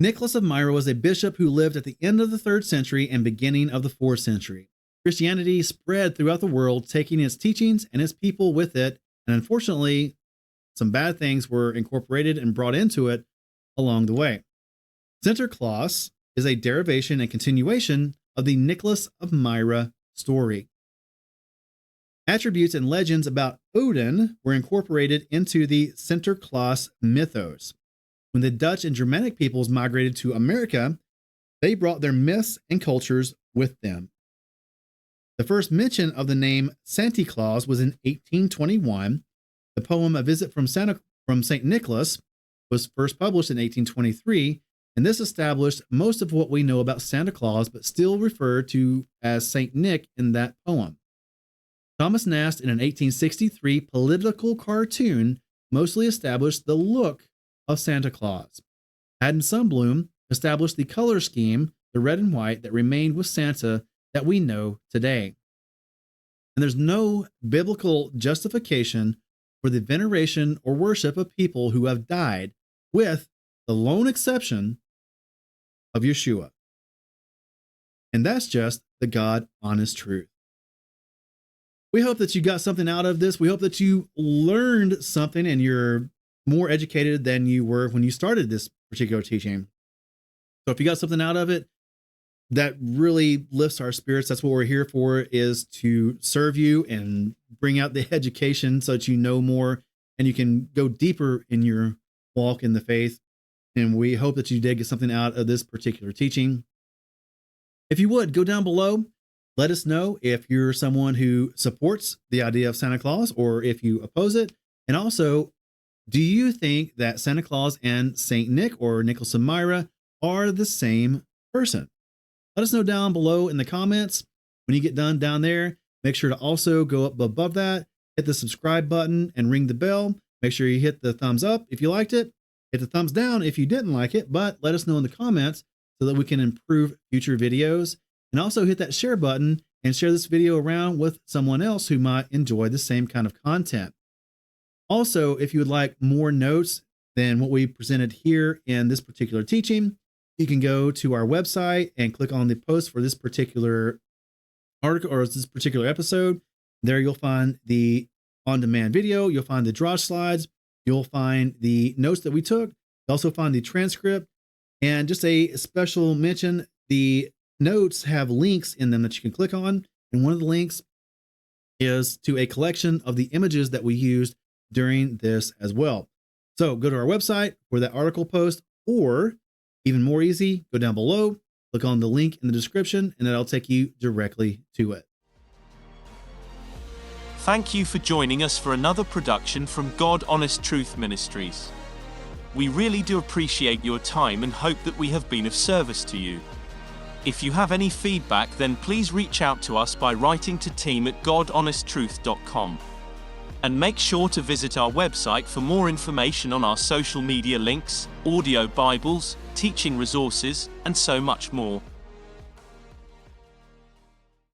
Nicholas of Myra was a bishop who lived at the end of the 3rd century and beginning of the 4th century. Christianity spread throughout the world, taking its teachings and its people with it, and unfortunately, some bad things were incorporated and brought into it along the way. Sinterklaas is a derivation and continuation of the Nicholas of Myra story. Attributes and legends about Odin were incorporated into the Sinterklaas mythos. When the Dutch and Germanic peoples migrated to America, they brought their myths and cultures with them. The first mention of the name Santa Claus was in 1821. The poem A Visit from St. Nicholas was first published in 1823, and this established most of what we know about Santa Claus, but still referred to as St. Nick in that poem. Thomas Nast, in an 1863 political cartoon, mostly established the look of Santa Claus. Haddon Sundblom established the color scheme, the red and white, that remained with Santa that we know today. And there's no biblical justification for the veneration or worship of people who have died, with the lone exception of Yeshua. And that's just the God honest truth. We hope that you got something out of this. We hope that you learned something and you're more educated than you were when you started this particular teaching. So if you got something out of it, that really lifts our spirits. That's what we're here for, is to serve you and bring out the education so that you know more and you can go deeper in your walk in the faith. And we hope that you did get something out of this particular teaching. If you would, go down below. Let us know if you're someone who supports the idea of Santa Claus or if you oppose it. And also, do you think that Santa Claus and Saint Nick or Nicholas and Myra are the same person? Let us know down below in the comments. When you get done down there, make sure to also go up above that, hit the subscribe button and ring the bell. Make sure you hit the thumbs up if you liked it. Hit the thumbs down if you didn't like it, but let us know in the comments so that we can improve future videos. And also hit that share button and share this video around with someone else who might enjoy the same kind of content. Also, if you would like more notes than what we presented here in this particular teaching, you can go to our website and click on the post for this particular article or this particular episode. There you'll find the on-demand video. You'll find the draw slides. You'll find the notes that we took. You'll also find the transcript. And just a special mention, the notes have links in them that you can click on. And one of the links is to a collection of the images that we used during this as well. So go to our website for that article post, or even more easy, go down below, click on the link in the description, and that'll take you directly to it. Thank you for joining us for another production from God Honest Truth Ministries. We really do appreciate your time and hope that we have been of service to you. If you have any feedback, then please reach out to us by writing to team@godhonesttruth.com. And make sure to visit our website for more information on our social media links, audio Bibles, teaching resources, and so much more.